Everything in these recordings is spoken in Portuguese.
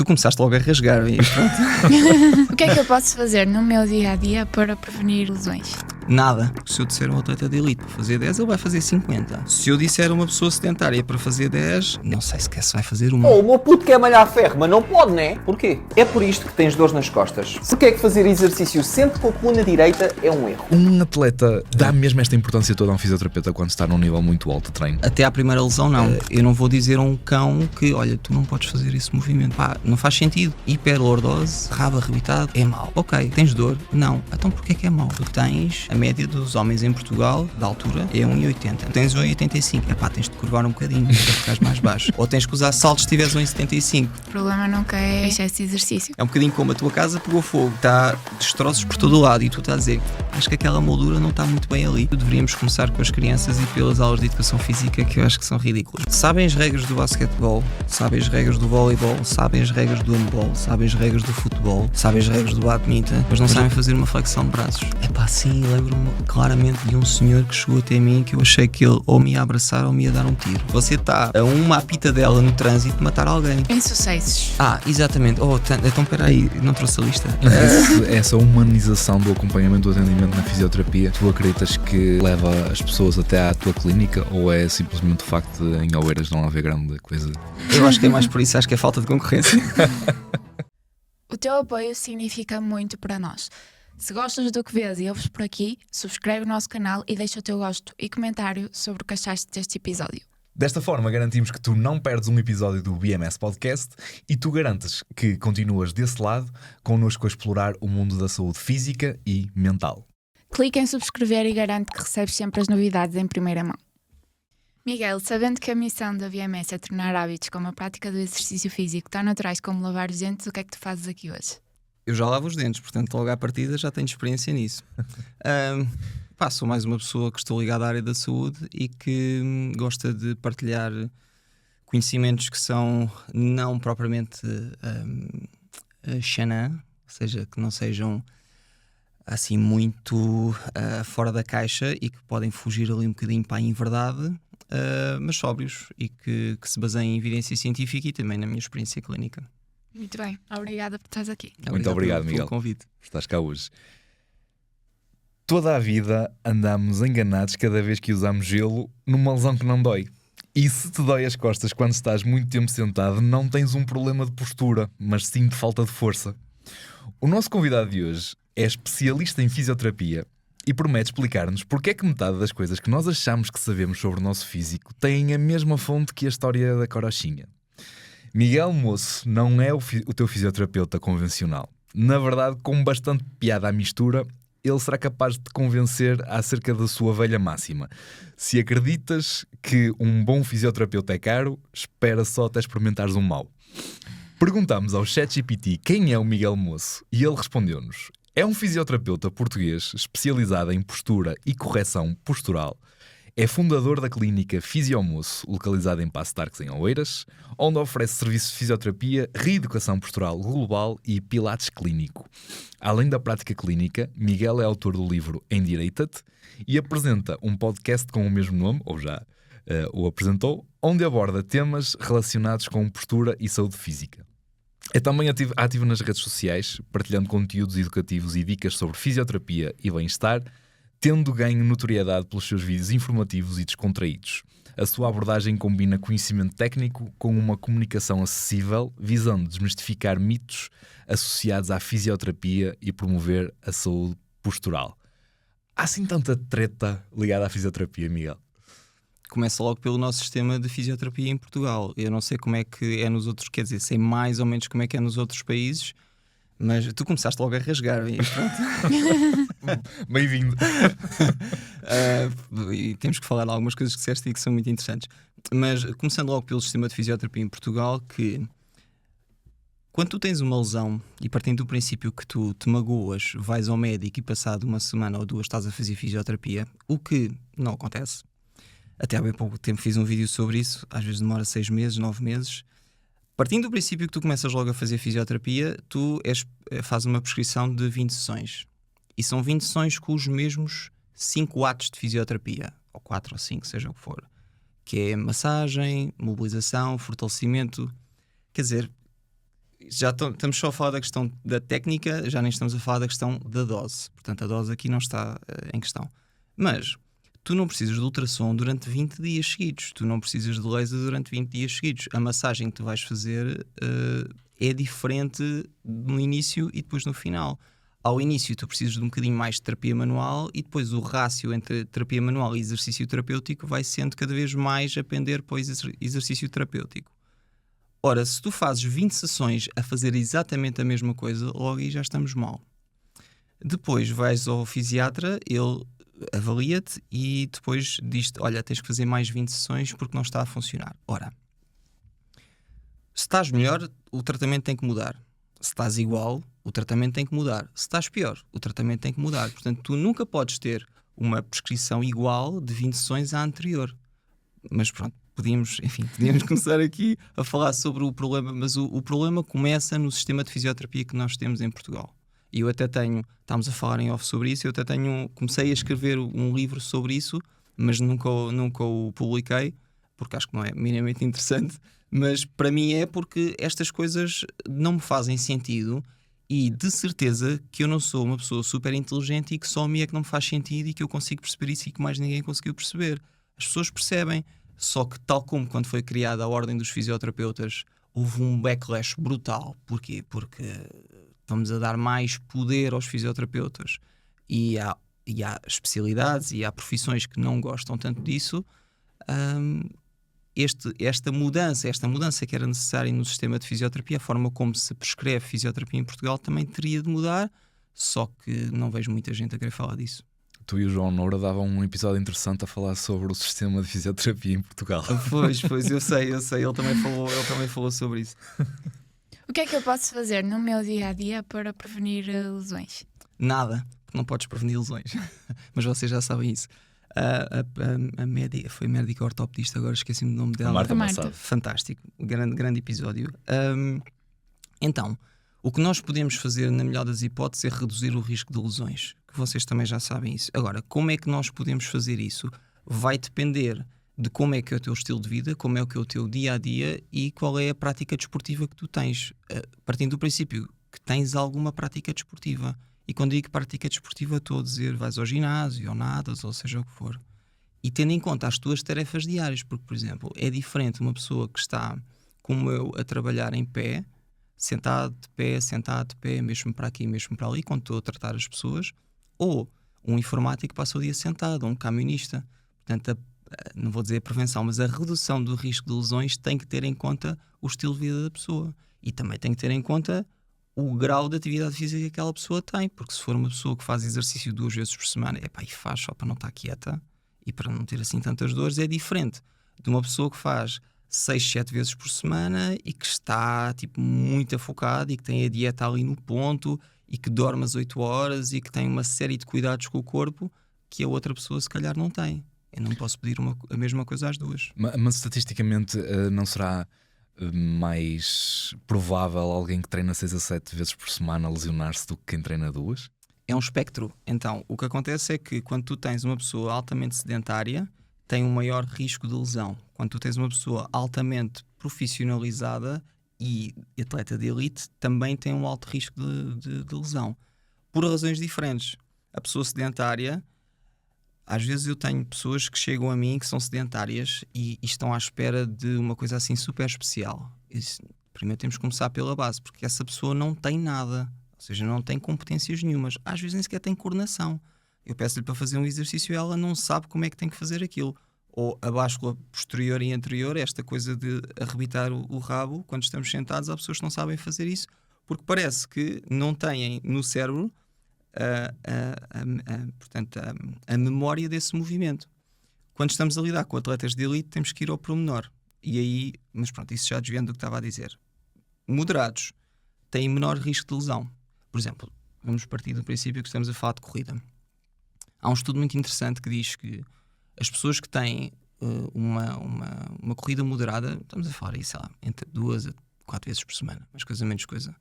Tu começaste logo a rasgar e O que é que eu posso fazer no meu dia-a-dia para prevenir lesões? nada. Se eu disser um atleta de elite para fazer 10, ele vai fazer 50. Se eu disser uma pessoa sedentária para fazer 10, não sei sequer se vai fazer uma. O meu puto quer malhar ferro, mas não pode, né? Porquê? É por isto que tens dores nas costas. Porquê é que fazer exercício sempre com a coluna direita é um erro? Um atleta dá mesmo esta importância toda a um fisioterapeuta quando está num nível muito alto de treino? Até à primeira lesão, não. Eu não vou dizer a um cão que, olha, tu não podes fazer esse movimento. Pá, não faz sentido. Hiperlordose, rabo arrebitado, é mau. Ok, tens dor? Não. Então porquê é que é mau? Tu tens a média dos homens em Portugal, da altura, é 1,80. Tu tens 1,85. Epá, tens de curvar um bocadinho para ficares mais baixo. Ou tens que usar saltos se tiveres 1,75. O problema nunca é excesso de exercício. É um bocadinho como a tua casa pegou fogo. Está destroços por todo o lado e tu estás a dizer, acho que aquela moldura não está muito bem ali. Deveríamos começar com as crianças e pelas aulas de educação física, que eu acho que são ridículas. Sabem as regras do basquetebol, sabem as regras do voleibol, sabem as regras do handball, sabem as regras do futebol, sabem as regras do badminton, mas não sabem fazer uma flexão de braços. É pá, sim, lembro-me claramente de um senhor que chegou até mim que eu achei que ele ou me ia abraçar ou me ia dar um tiro. Você está a uma apita dela no trânsito de matar alguém. Insucessos. Exatamente. Então espera aí, não trouxe a lista. Essa humanização do acompanhamento do atendimento na fisioterapia, tu acreditas que leva as pessoas até à tua clínica ou é simplesmente o facto de em Oeiras não haver grande coisa? Eu acho que é mais por isso, acho que é falta de concorrência. O teu apoio significa muito para nós. Se gostas do que vês e ouves por aqui, subscreve o nosso canal e deixa o teu gosto e comentário sobre o que achaste deste episódio. Desta forma garantimos que tu não perdes um episódio do BMS Podcast e tu garantes que continuas desse lado connosco a explorar o mundo da saúde física e mental. Clica em subscrever e garante que recebes sempre as novidades em primeira mão. Miguel, sabendo que a missão da BMS é tornar hábitos como a prática do exercício físico tão naturais como lavar os dentes, o que é que tu fazes aqui hoje? Eu já lavo os dentes, portanto logo à partida já tenho experiência nisso. Sou mais uma pessoa que estou ligada à área da saúde e que gosta de partilhar conhecimentos que são não propriamente xanã, ou seja, que não sejam assim muito fora da caixa e que podem fugir ali um bocadinho para a inverdade, mas sóbrios e que se baseiem em evidência científica e também na minha experiência clínica. Muito bem, obrigada por estás aqui. Muito obrigado, Miguel, pelo convite. Estás cá hoje. Toda a vida andamos enganados cada vez que usamos gelo numa lesão que não dói. E se te dói as costas quando estás muito tempo sentado, não tens um problema de postura, mas sim de falta de força. O nosso convidado de hoje é especialista em fisioterapia e promete explicar-nos porque é que metade das coisas que nós achamos que sabemos sobre o nosso físico têm a mesma fonte que a história da carochinha. Miguel Moço não é o teu fisioterapeuta convencional. Na verdade, com bastante piada à mistura, ele será capaz de te convencer acerca da sua velha máxima. Se acreditas que um bom fisioterapeuta é caro, espera só até experimentares um mau. Perguntámos ao ChatGPT quem é o Miguel Moço e ele respondeu-nos: é um fisioterapeuta português especializado em postura e correção postural. É fundador da clínica Fisiomoço, localizada em Paços de Arcos, em Oeiras, onde oferece serviços de fisioterapia, reeducação postural global e pilates clínico. Além da prática clínica, Miguel é autor do livro Endireita-te e apresenta um podcast com o mesmo nome, ou já o apresentou, onde aborda temas relacionados com postura e saúde física. É também ativo nas redes sociais, partilhando conteúdos educativos e dicas sobre fisioterapia e bem-estar, tendo ganho notoriedade pelos seus vídeos informativos e descontraídos. A sua abordagem combina conhecimento técnico com uma comunicação acessível, visando desmistificar mitos associados à fisioterapia e promover a saúde postural. Há assim tanta treta ligada à fisioterapia, Miguel? Começa logo pelo nosso sistema de fisioterapia em Portugal. Eu não sei como é que é nos outros, quer dizer, sei mais ou menos como é que é nos outros países, mas tu começaste logo a rasgar. E pronto. Bem-vindo. E temos que falar de algumas coisas que disseste e que são muito interessantes. Mas começando logo pelo sistema de fisioterapia em Portugal, que quando tu tens uma lesão e partindo do princípio que tu te magoas, vais ao médico e passado uma semana ou duas estás a fazer fisioterapia, o que não acontece. Até há bem pouco tempo fiz um vídeo sobre isso, às vezes demora 6 meses, 9 meses. Partindo do princípio que tu começas logo a fazer fisioterapia, tu fazes uma prescrição de 20 sessões. E são 20 sessões com os mesmos 5 atos de fisioterapia, ou 4 ou 5, seja o que for. Que é massagem, mobilização, fortalecimento. Quer dizer, já estamos só a falar da questão da técnica, já nem estamos a falar da questão da dose. Portanto, a dose aqui não está em questão. Mas tu não precisas de ultrassom durante 20 dias seguidos. Tu não precisas de laser durante 20 dias seguidos. A massagem que tu vais fazer é diferente no início e depois no final. Ao início tu precisas de um bocadinho mais de terapia manual e depois o rácio entre terapia manual e exercício terapêutico vai sendo cada vez mais a pender para o exercício terapêutico. Ora, se tu fazes 20 sessões a fazer exatamente a mesma coisa, logo aí já estamos mal. Depois vais ao fisiatra, ele avalia-te e depois diz-te, olha, tens que fazer mais 20 sessões porque não está a funcionar. Ora, se estás melhor, o tratamento tem que mudar. Se estás igual, o tratamento tem que mudar. Se estás pior, o tratamento tem que mudar. Portanto, tu nunca podes ter uma prescrição igual de 20 sessões à anterior. Mas pronto, podíamos começar aqui a falar sobre o problema, mas o problema começa no sistema de fisioterapia que nós temos em Portugal. E eu até estamos a falar em off sobre isso, comecei a escrever um livro sobre isso, mas nunca o publiquei, porque acho que não é minimamente interessante. Mas para mim é porque estas coisas não me fazem sentido e de certeza que eu não sou uma pessoa super inteligente e que só a mim é que não me faz sentido e que eu consigo perceber isso e que mais ninguém conseguiu perceber. As pessoas percebem, só que tal como quando foi criada a Ordem dos Fisioterapeutas, houve um backlash brutal. Porquê? Porque estamos a dar mais poder aos fisioterapeutas e há especialidades e há profissões que não gostam tanto disso. Esta mudança que era necessária no sistema de fisioterapia, a forma como se prescreve fisioterapia em Portugal também teria de mudar, só que não vejo muita gente a querer falar disso. Tu e o João Noura davam um episódio interessante a falar sobre o sistema de fisioterapia em Portugal. Pois, eu sei, ele também falou sobre isso. O que é que eu posso fazer no meu dia-a-dia para prevenir lesões? Nada, porque não podes prevenir lesões. Mas vocês já sabem isso. A médica, foi médica ortopedista, agora esqueci-me do nome dela. Marta Massado. Fantástico, grande episódio. Então, o que nós podemos fazer, na melhor das hipóteses, é reduzir o risco de lesões, que vocês também já sabem isso. Agora, como é que nós podemos fazer isso? Vai depender de como é que é o teu estilo de vida, como é que é o teu dia-a-dia e qual é a prática desportiva que tu tens. Partindo do princípio que tens alguma prática desportiva. E quando digo prática desportiva, estou a dizer vais ao ginásio, ou nadas, ou seja o que for. E tendo em conta as tuas tarefas diárias, porque, por exemplo, é diferente uma pessoa que está, como eu, a trabalhar em pé, sentado de pé, mesmo para aqui, mesmo para ali, quando estou a tratar as pessoas, ou um informático que passa o dia sentado, ou um camionista. Portanto, não vou dizer a prevenção, mas a redução do risco de lesões tem que ter em conta o estilo de vida da pessoa. E também tem que ter em conta o grau de atividade física que aquela pessoa tem, porque se for uma pessoa que faz exercício 2 vezes por semana, e faz só para não estar quieta e para não ter assim tantas dores, é diferente de uma pessoa que faz 6, 7 vezes por semana e que está muito afocada e que tem a dieta ali no ponto e que dorme às 8 horas e que tem uma série de cuidados com o corpo que a outra pessoa se calhar não tem. Eu não posso pedir a mesma coisa às duas. Mas estatisticamente não será mais provável alguém que treina 6 a 7 vezes por semana lesionar-se do que quem treina 2? É um espectro. Então, o que acontece é que quando tu tens uma pessoa altamente sedentária, tem um maior risco de lesão. Quando tu tens uma pessoa altamente profissionalizada e atleta de elite, também tem um alto risco de lesão. Por razões diferentes. A pessoa sedentária, às vezes eu tenho pessoas que chegam a mim que são sedentárias e estão à espera de uma coisa assim super especial. Primeiro temos que começar pela base, porque essa pessoa não tem nada, ou seja, não tem competências nenhumas. Às vezes nem sequer tem coordenação. Eu peço-lhe para fazer um exercício e ela não sabe como é que tem que fazer aquilo. Ou a báscula posterior e anterior, esta coisa de arrebitar o rabo quando estamos sentados, há pessoas que não sabem fazer isso, porque parece que não têm no cérebro portanto, a memória desse movimento. Quando estamos a lidar com atletas de elite, temos que ir ao pormenor. E aí, mas pronto, isso já desviando do que estava a dizer. Moderados têm menor risco de lesão. Por exemplo, vamos partir do princípio que estamos a falar de corrida. Há um estudo muito interessante que diz que as pessoas que têm uma corrida moderada, estamos a falar aí, sei lá, entre 2 a 4 vezes por semana, mais coisa menos coisa,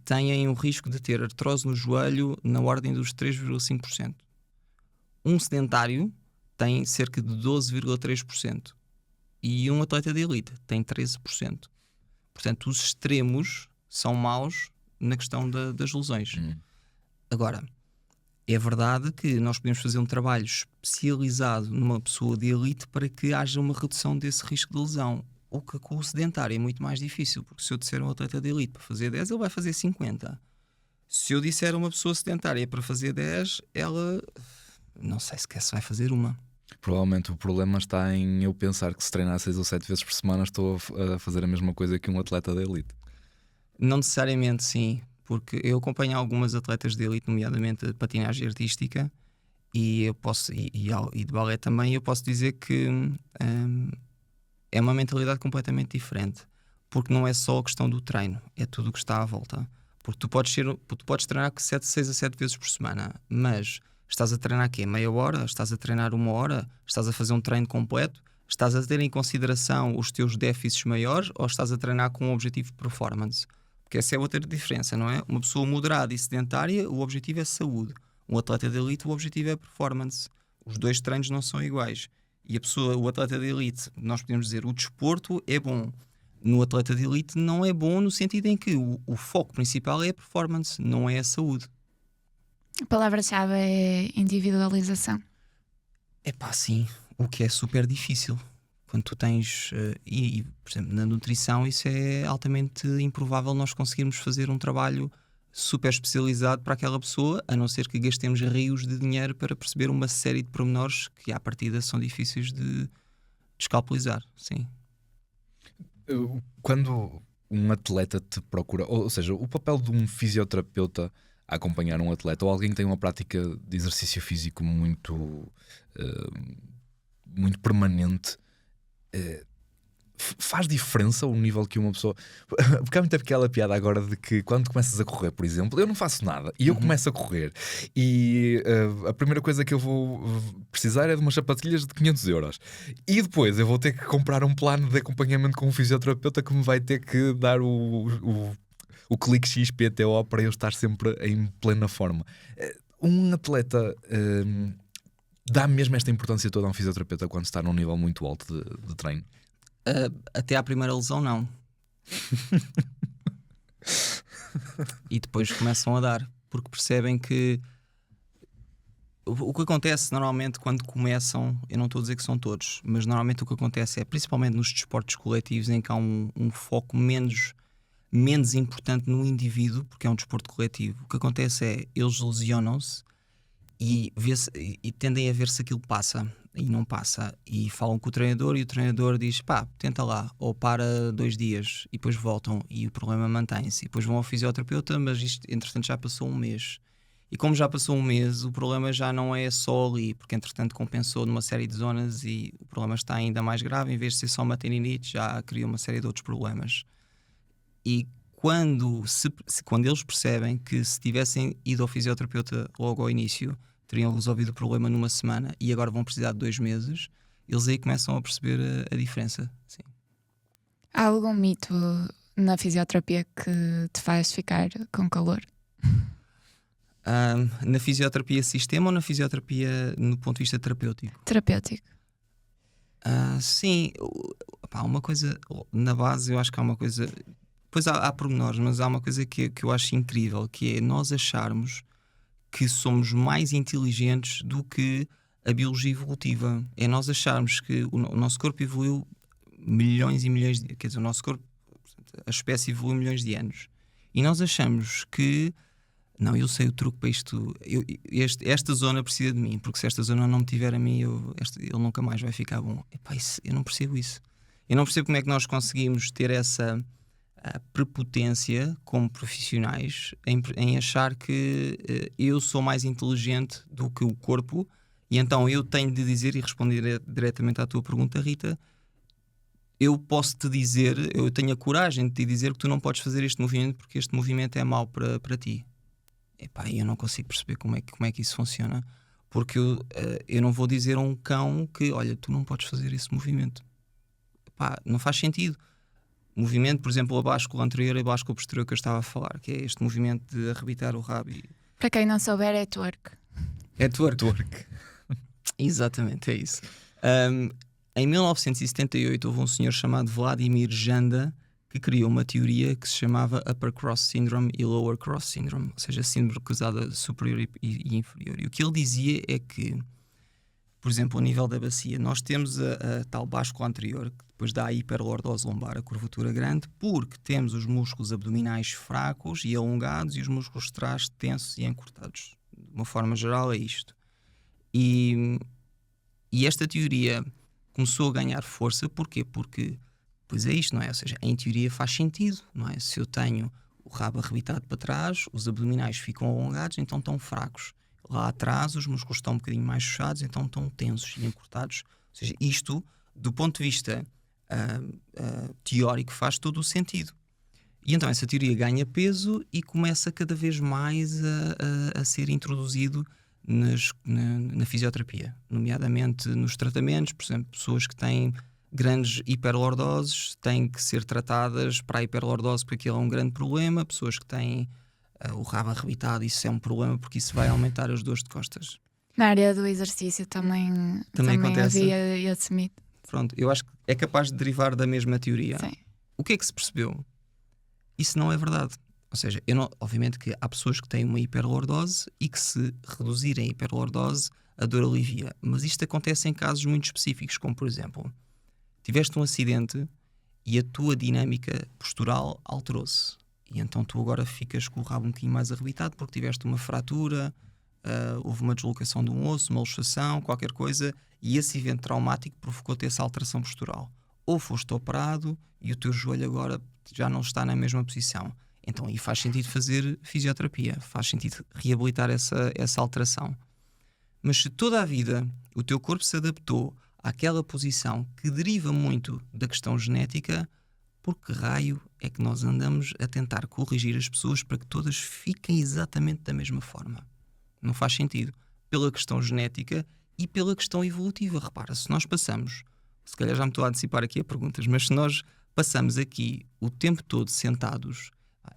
têm o risco de ter artrose no joelho na ordem dos 3,5%. Um sedentário tem cerca de 12,3%. E um atleta de elite tem 13%. Portanto, os extremos são maus na questão das lesões. Agora, é verdade que nós podemos fazer um trabalho especializado numa pessoa de elite para que haja uma redução desse risco de lesão. O que com o sedentário é muito mais difícil, porque se eu disser a um atleta de elite para fazer 10, ele vai fazer 50. Se eu disser a uma pessoa sedentária para fazer 10, ela não sei sequer se vai fazer uma. Provavelmente o problema está em eu pensar que se treinar 6 ou 7 vezes por semana estou a fazer a mesma coisa que um atleta de elite. Não necessariamente, sim, porque eu acompanho algumas atletas de elite, nomeadamente a patinagem artística, e eu posso, e de balé também, eu posso dizer que é uma mentalidade completamente diferente, porque não é só a questão do treino, é tudo o que está à volta. Porque tu podes treinar 6 a 7 vezes por semana, mas estás a treinar quê? Meia hora? Estás a treinar 1 hora? Estás a fazer um treino completo? Estás a ter em consideração os teus déficits maiores ou estás a treinar com um objetivo de performance? Porque essa é outra diferença, não é? Uma pessoa moderada e sedentária, o objetivo é saúde. Um atleta de elite, o objetivo é performance. Os dois treinos não são iguais. E o atleta de elite, nós podemos dizer, o desporto é bom. No atleta de elite não é bom no sentido em que o foco principal é a performance, não é a saúde. A palavra-chave é individualização. É pá, sim, o que é super difícil. Quando tu tens, por exemplo, na nutrição, isso é altamente improvável nós conseguirmos fazer um trabalho super especializado para aquela pessoa, a não ser que gastemos rios de dinheiro para perceber uma série de pormenores que à partida são difíceis de escalpelizar, sim. Quando um atleta te procura, ou seja, o papel de um fisioterapeuta a acompanhar um atleta ou alguém que tem uma prática de exercício físico muito permanente, faz diferença o nível que uma pessoa... Porque há muito aquela piada agora de que quando começas a correr, por exemplo, eu não faço nada e eu começo a correr e a primeira coisa que eu vou precisar é de umas sapatilhas de 500 euros e depois eu vou ter que comprar um plano de acompanhamento com um fisioterapeuta que me vai ter que dar o clique XPTO para eu estar sempre em plena forma. Um atleta dá mesmo esta importância toda a um fisioterapeuta quando está num nível muito alto de treino? Até à primeira lesão, não. E depois começam a dar, porque percebem que o que acontece normalmente quando começam, eu não estou a dizer que são todos, mas normalmente o que acontece é, principalmente nos desportos coletivos, em que há um foco menos importante no indivíduo, porque é um desporto coletivo. O que acontece é, eles lesionam-se e tendem a ver se aquilo passa e não passa, e falam com o treinador e o treinador diz, pá, tenta lá, ou para 2 dias e depois voltam e o problema mantém-se, e depois vão ao fisioterapeuta, mas isto entretanto já passou 1 mês, e como já passou 1 mês o problema já não é só ali, porque entretanto compensou numa série de zonas e o problema está ainda mais grave, em vez de ser só uma tendinite já criou uma série de outros problemas. E quando eles percebem que se tivessem ido ao fisioterapeuta logo ao início, teriam resolvido o problema numa semana e agora vão precisar de 2 meses, eles aí começam a perceber a diferença. Sim. Há algum mito na fisioterapia que te faz ficar com calor? Na fisioterapia sistema ou na fisioterapia no ponto de vista terapêutico? Terapêutico. Sim, há uma coisa na base, eu acho que há uma coisa, depois há pormenores, mas há uma coisa que eu acho incrível, que é nós acharmos que somos mais inteligentes do que a biologia evolutiva. É nós acharmos que o nosso corpo evoluiu milhões e milhões de... Quer dizer, o nosso corpo, a espécie evoluiu milhões de anos. E nós achamos que... Não, eu sei o truque para isto. Esta zona precisa de mim, porque se esta zona não me tiver a mim, ele nunca mais vai ficar bom. Epá, eu não percebo isso. Eu não percebo como é que nós conseguimos ter essa... a prepotência como profissionais em achar que eu sou mais inteligente do que o corpo e então eu tenho de dizer e responder diretamente à tua pergunta, Rita, eu posso te dizer, eu tenho a coragem de te dizer que tu não podes fazer este movimento porque este movimento é mau para ti. Epá, eu não consigo perceber como é que isso funciona, porque eu não vou dizer a um cão que, olha, tu não podes fazer esse movimento. Epá, não faz sentido. Movimento, por exemplo, a báscula anterior e a báscula posterior que eu estava a falar, que é este movimento de arrebitar o rabo. Para quem não souber, é twerk. É twerk. Exatamente, é isso. Em 1978 houve um senhor chamado Vladimir Janda que criou uma teoria que se chamava Upper Cross Syndrome e Lower Cross Syndrome, ou seja, síndrome cruzada superior e inferior. E o que ele dizia é que, por exemplo, ao nível da bacia, nós temos a tal báscula anterior, que depois dá a hiperlordose lombar, a curvatura grande, porque temos os músculos abdominais fracos e alongados e os músculos de trás tensos e encurtados. De uma forma geral é isto. E esta teoria começou a ganhar força, porquê? Porque, pois é isto, não é? Ou seja, em teoria faz sentido, não é? Se eu tenho o rabo arrebitado para trás, os abdominais ficam alongados, então estão fracos. Lá atrás os músculos estão um bocadinho mais fechados, então estão tensos e encurtados. Ou seja, isto, do ponto de vista teórico, faz todo o sentido. E então essa teoria ganha peso e começa cada vez mais a ser introduzido na fisioterapia, nomeadamente nos tratamentos. Por exemplo, pessoas que têm grandes hiperlordoses têm que ser tratadas para a hiperlordose porque aquilo é um grande problema. Pessoas que têm o rabo arrebitado, isso é um problema porque isso vai aumentar as dores de costas. Na área do exercício também acontece. havia esse mito. Pronto, eu acho que é capaz de derivar da mesma teoria. Sim. O que é que se percebeu? Isso não é verdade. Ou seja, obviamente que há pessoas que têm uma hiperlordose e que, se reduzirem a hiperlordose, a dor alivia. Mas isto acontece em casos muito específicos, como por exemplo, tiveste um acidente e a tua dinâmica postural alterou-se. E então tu agora ficas com o rabo um bocadinho mais arrebitado porque tiveste uma fratura, houve uma deslocação de um osso, uma luxação, qualquer coisa, e esse evento traumático provocou-te essa alteração postural. Ou foste operado e o teu joelho agora já não está na mesma posição. Então aí faz sentido fazer fisioterapia, faz sentido reabilitar essa alteração. Mas se toda a vida o teu corpo se adaptou àquela posição que deriva muito da questão genética, por que raio é que nós andamos a tentar corrigir as pessoas para que todas fiquem exatamente da mesma forma? Não faz sentido. Pela questão genética e pela questão evolutiva. Repara, se nós passamos, se calhar já me estou a antecipar aqui a perguntas, mas se nós passamos aqui o tempo todo sentados,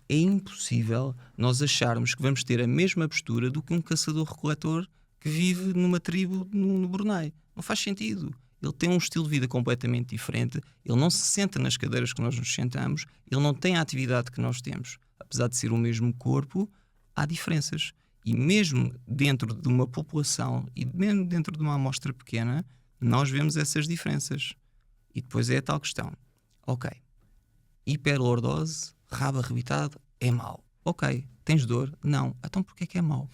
é impossível nós acharmos que vamos ter a mesma postura do que um caçador-recoletor que vive numa tribo no Brunei. Não faz sentido. Ele tem um estilo de vida completamente diferente, ele não se senta nas cadeiras que nós nos sentamos, ele não tem a atividade que nós temos. Apesar de ser o mesmo corpo, há diferenças. E mesmo dentro de uma população e mesmo dentro de uma amostra pequena, nós vemos essas diferenças. E depois é a tal questão. Ok, hiperlordose, rabo arrebitado, é mau. Ok, tens dor? Não. Então porquê é que é mau?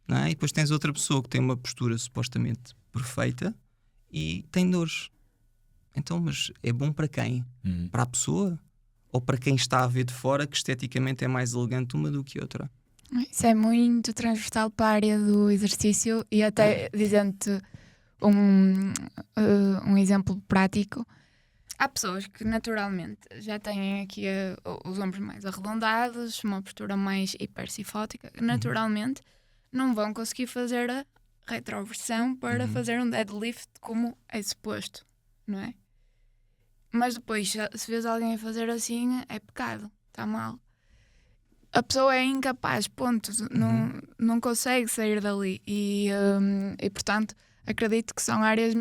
Não é? E depois tens outra pessoa que tem uma postura supostamente perfeita e tem dores. Então, mas é bom para quem? Para a pessoa? Ou para quem está a ver de fora que esteticamente é mais elegante uma do que outra? Isso é muito transversal para a área do exercício e até dizendo-te um exemplo prático. Há pessoas que naturalmente já têm aqui os ombros mais arredondados, uma postura mais hipercifótica, que naturalmente não vão conseguir fazer a retroversão para fazer um deadlift como é suposto, não é? Mas depois, se vês alguém a fazer assim, é pecado, está mal. A pessoa é incapaz, ponto, não consegue sair dali e portanto acredito que são áreas,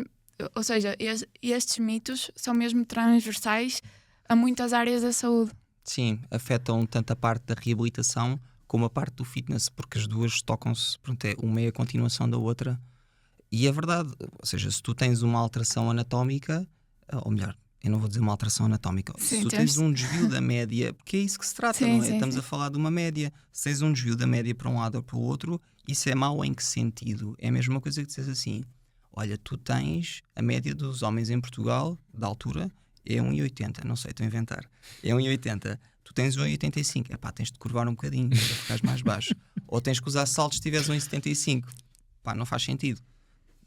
ou seja, estes mitos são mesmo transversais a muitas áreas da saúde. Sim, afetam tanto a parte da reabilitação como a parte do fitness, porque as duas tocam-se, uma é a continuação da outra. E é verdade, ou seja, se tu tens uma alteração anatómica, ou melhor, eu não vou dizer uma alteração anatómica, Sim, se tu tens um desvio da média, porque é isso que se trata, Sim, não é? sim, Estamos sim. a falar de uma média. Se tens um desvio da média para um lado ou para o outro, isso é mau em que sentido? É a mesma coisa que dizes assim, olha, tu tens a média dos homens em Portugal, da altura, é 1,80, não sei, estou a inventar, é 1,80. Tu tens 1,85, epá, tens de curvar um bocadinho para ficares mais baixo. Ou tens que usar saltos se tiveres 1,75. Pá, não faz sentido.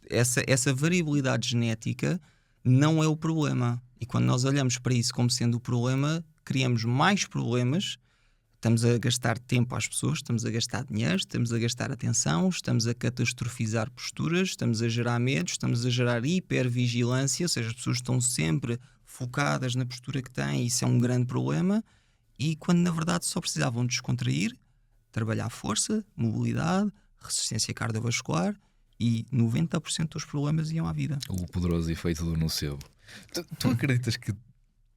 Essa variabilidade genética não é o problema. E quando nós olhamos para isso como sendo o problema, criamos mais problemas. Estamos a gastar tempo às pessoas, estamos a gastar dinheiro, estamos a gastar atenção, estamos a catastrofizar posturas, estamos a gerar medos, estamos a gerar hipervigilância, ou seja, as pessoas estão sempre focadas na postura que têm, isso é um grande problema. E quando na verdade só precisavam descontrair, trabalhar força, mobilidade, resistência cardiovascular e 90% dos problemas iam à vida. O poderoso efeito do nocebo. Tu acreditas que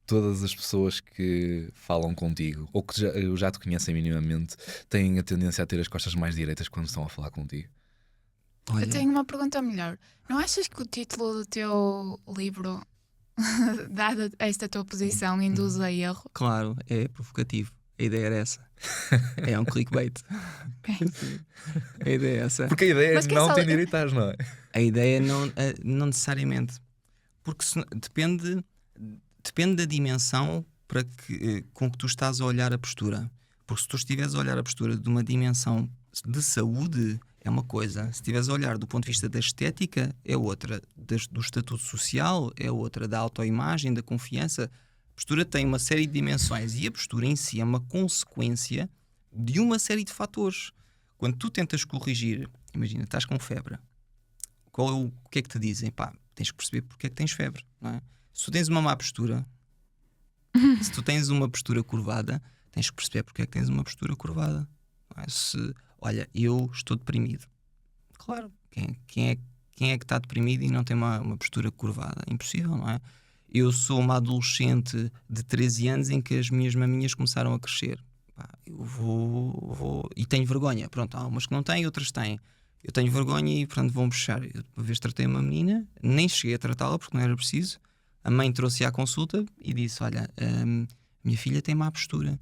todas as pessoas que falam contigo ou que já te conhecem minimamente têm a tendência a ter as costas mais direitas quando estão a falar contigo? Olha, Eu tenho uma pergunta melhor. Não achas que o título do teu livro, dada esta tua posição, induz a erro? claro, é provocativo. A ideia era essa. É um clickbait. A ideia é essa. Porque a ideia Mas é quem não sabe- tem direitas, não é? A ideia não necessariamente. Porque depende da dimensão com que tu estás a olhar a postura. Porque se tu estiveres a olhar a postura de uma dimensão de saúde, é uma coisa. Se estiveres a olhar do ponto de vista da estética, é outra. Do estatuto social, é outra. Da autoimagem, da confiança. A postura tem uma série de dimensões e a postura em si é uma consequência de uma série de fatores. Quando tu tentas corrigir, imagina, estás com febre, o que é que te dizem? Pá, tens que perceber porque é que tens febre, não é? Se tu tens uma má postura, se tu tens uma postura curvada, tens que perceber porque é que tens uma postura curvada, não é? Olha, eu estou deprimido. Claro, quem é que está deprimido e não tem uma postura curvada? Impossível, não é? Eu sou uma adolescente de 13 anos em que as minhas maminhas começaram a crescer. Pá, eu vou e tenho vergonha. Pronto, há umas que não têm, outras têm. Eu tenho vergonha e, portanto, vão puxar. Eu, uma vez tratei uma menina, nem cheguei a tratá-la porque não era preciso. A mãe trouxe-a à consulta e disse: olha, minha filha tem má postura.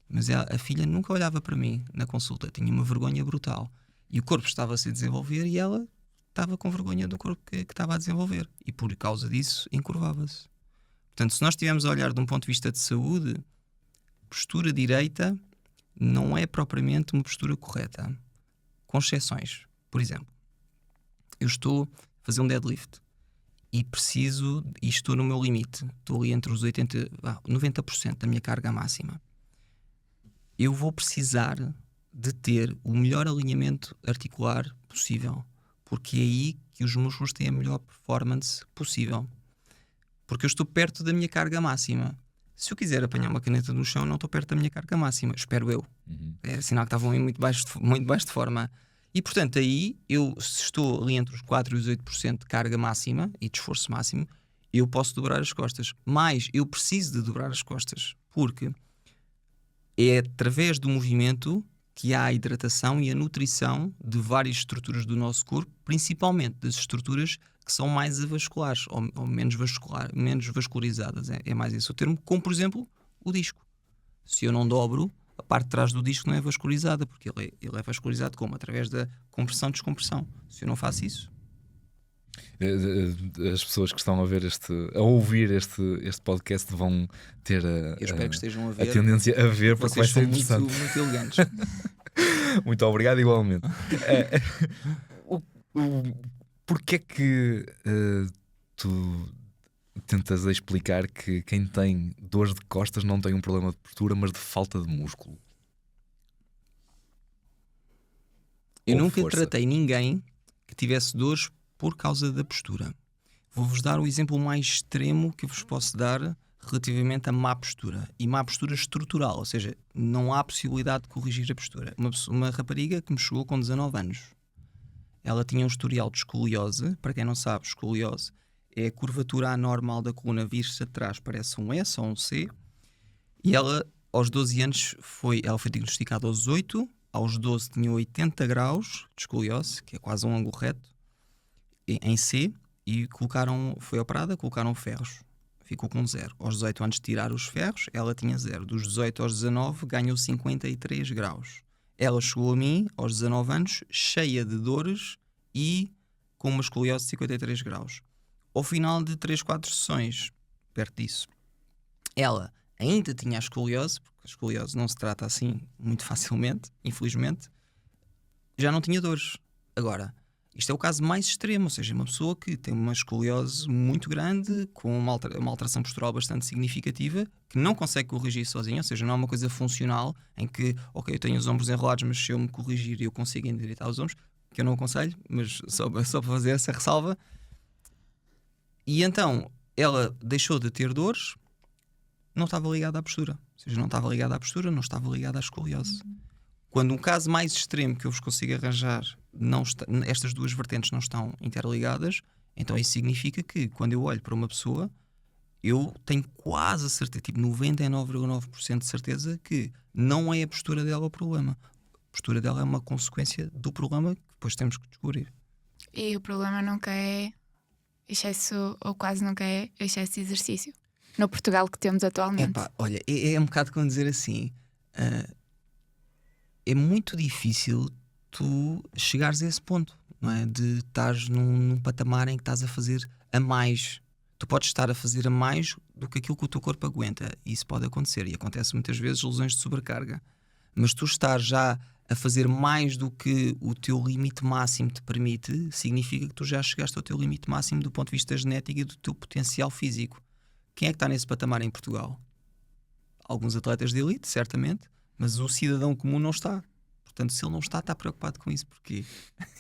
Mas a filha nunca olhava para mim na consulta, tinha uma vergonha brutal. E o corpo estava-se a desenvolver e ela estava com vergonha do corpo que estava a desenvolver. E por causa disso, encurvava-se. Portanto, se nós estivermos a olhar de um ponto de vista de saúde, postura direita não é propriamente uma postura correta. Com exceções. Por exemplo, eu estou a fazer um deadlift e estou no meu limite. Estou ali entre os 90% da minha carga máxima. Eu vou precisar de ter o melhor alinhamento articular possível, porque é aí que os músculos têm a melhor performance possível. Porque eu estou perto da minha carga máxima. Se eu quiser apanhar uma caneta no chão, não estou perto da minha carga máxima, espero eu. É sinal que estavam aí muito baixo de forma. E portanto aí, se estou ali entre os 4% e os 8% de carga máxima e de esforço máximo, eu posso dobrar as costas. Mas eu preciso de dobrar as costas, porque é através do movimento que há a hidratação e a nutrição de várias estruturas do nosso corpo, principalmente das estruturas que são mais avasculares ou menos vascularizadas. É mais esse o termo, como por exemplo o disco. Se eu não dobro, a parte de trás do disco não é vascularizada, porque ele é vascularizado como? Através da compressão e descompressão. Se eu não faço isso... As pessoas que estão a ouvir este podcast vão ter eu espero que estejam a ver, tendência a ver, porque vai vocês ser são interessante. muito elegantes. Muito obrigado, igualmente. Porquê é que tu tentas explicar que quem tem dores de costas não tem um problema de postura, mas de falta de músculo? Eu Ou nunca força? tratei ninguém que tivesse dores por causa da postura. Vou-vos dar o exemplo mais extremo que eu vos posso dar relativamente a má postura. E má postura estrutural, ou seja, não há possibilidade de corrigir a postura. Uma rapariga que me chegou com 19 anos. Ela tinha um historial de escoliose. Para quem não sabe, escoliose é a curvatura anormal da coluna vir-se atrás, parece um S ou um C. E ela, aos 12 anos, foi diagnosticada aos 8. Aos 12 tinha 80 graus de escoliose, que é quase um ângulo reto, em C, e foi operada, colocaram ferros. Ficou com 0. Aos 18 anos de tirar os ferros, ela tinha 0. Dos 18 aos 19 ganhou 53 graus. Ela chegou a mim, aos 19 anos, cheia de dores e com uma escoliose de 53 graus. Ao final de 3, 4 sessões, perto disso, ela ainda tinha a escoliose, porque a escoliose não se trata assim muito facilmente, infelizmente, já não tinha dores. Agora, isto é o caso mais extremo, ou seja, uma pessoa que tem uma escoliose muito grande, com uma alteração postural bastante significativa, que não consegue corrigir sozinha, ou seja, não é uma coisa funcional, em que, ok, eu tenho os ombros enrolados, mas se eu me corrigir eu consigo endireitar os ombros, que eu não aconselho, mas só para fazer essa ressalva. E então, ela deixou de ter dores, não estava ligada à postura. Ou seja, não estava ligada à postura, não estava ligada à escoliose. Quando um caso mais extremo que eu vos consigo arranjar, estas duas vertentes não estão interligadas, então isso significa que quando eu olho para uma pessoa, eu tenho quase a certeza, tipo 99,9% de certeza que não é a postura dela o problema. A postura dela é uma consequência do problema que depois temos que descobrir. E o problema nunca é excesso, ou quase nunca é excesso de exercício. No Portugal que temos atualmente. Epá, olha, é um bocado como dizer assim, é muito difícil tu chegares a esse ponto, não é? De estares num patamar em que estás a fazer a mais. Tu podes estar a fazer a mais do que aquilo que o teu corpo aguenta. E isso pode acontecer. E acontece muitas vezes lesões de sobrecarga. Mas tu estar já a fazer mais do que o teu limite máximo te permite, significa que tu já chegaste ao teu limite máximo do ponto de vista genético e do teu potencial físico. Quem é que está nesse patamar em Portugal? Alguns atletas de elite, certamente, mas o cidadão comum não está. Portanto, se ele não está preocupado com isso. Porquê?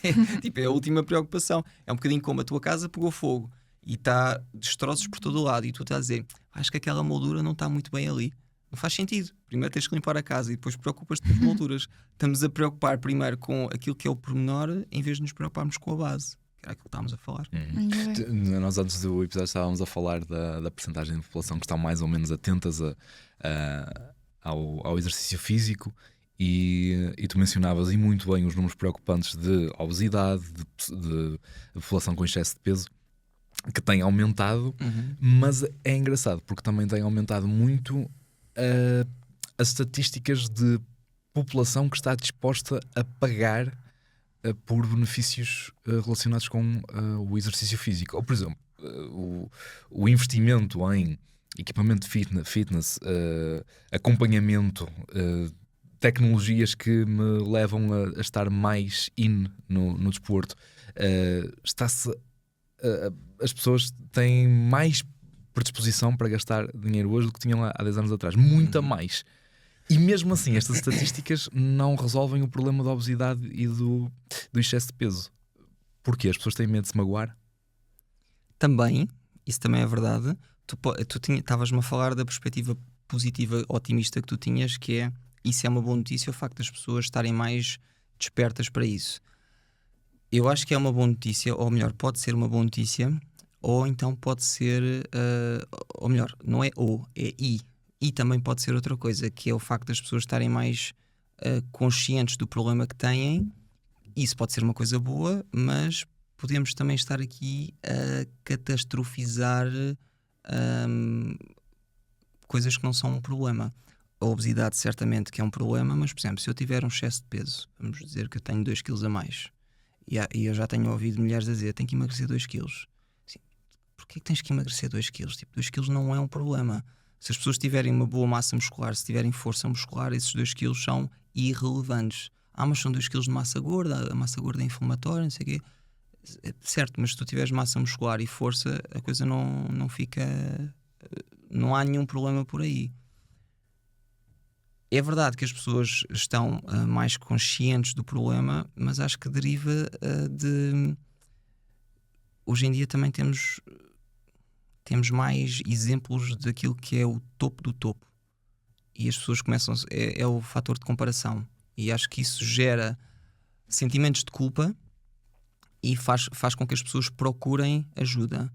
É a última preocupação. É um bocadinho como a tua casa pegou fogo e está destroços por todo o lado e tu estás a dizer, acho que aquela moldura não está muito bem ali. Não faz sentido. Primeiro tens que limpar a casa e depois preocupas-te com as molduras. Estamos a preocupar primeiro com aquilo que é o pormenor em vez de nos preocuparmos com a base. Que era aquilo que estávamos a falar. Nós antes do episódio estávamos a falar da percentagem de população que estão mais ou menos atentas ao exercício físico. E tu mencionavas, e muito bem, os números preocupantes de obesidade, de população com excesso de peso, que tem aumentado, mas é engraçado porque também tem aumentado muito as estatísticas de população que está disposta a pagar por benefícios relacionados com o exercício físico. Ou, por exemplo, o investimento em equipamento de fitness, acompanhamento, tecnologias que me levam a estar mais no desporto, as pessoas têm mais predisposição para gastar dinheiro hoje do que tinham há 10 anos atrás, muita mais. E mesmo assim estas estatísticas não resolvem o problema da obesidade e do excesso de peso. Porquê? As pessoas têm medo de se magoar? Também, isso também é verdade. Tu estavas-me a falar da perspectiva positiva, otimista que tu tinhas, que é, isso é uma boa notícia, o facto das pessoas estarem mais despertas para isso. Eu acho que é uma boa notícia, ou melhor, pode ser uma boa notícia, ou então pode ser, ou melhor, não é ou, é e. E também pode ser outra coisa, que é o facto das pessoas estarem mais conscientes do problema que têm. Isso pode ser uma coisa boa, mas podemos também estar aqui a catastrofizar coisas que não são um problema. A obesidade certamente que é um problema, mas por exemplo, se eu tiver um excesso de peso, vamos dizer que eu tenho 2 kg a mais, e eu já tenho ouvido mulheres a dizer, tenho que emagrecer 2 kg. Assim, porquê que tens que emagrecer 2 kg? Tipo, 2 kg não é um problema. Se as pessoas tiverem uma boa massa muscular, se tiverem força muscular, esses 2 kg são irrelevantes. Mas são 2 kg de massa gorda, a massa gorda é inflamatória, não sei o quê. Certo, mas se tu tiveres massa muscular e força, a coisa não fica... Não há nenhum problema por aí. É verdade que as pessoas estão mais conscientes do problema, mas acho que deriva de... Hoje em dia também temos mais exemplos daquilo que é o topo do topo. E as pessoas começam... É o fator de comparação. E acho que isso gera sentimentos de culpa e faz com que as pessoas procurem ajuda.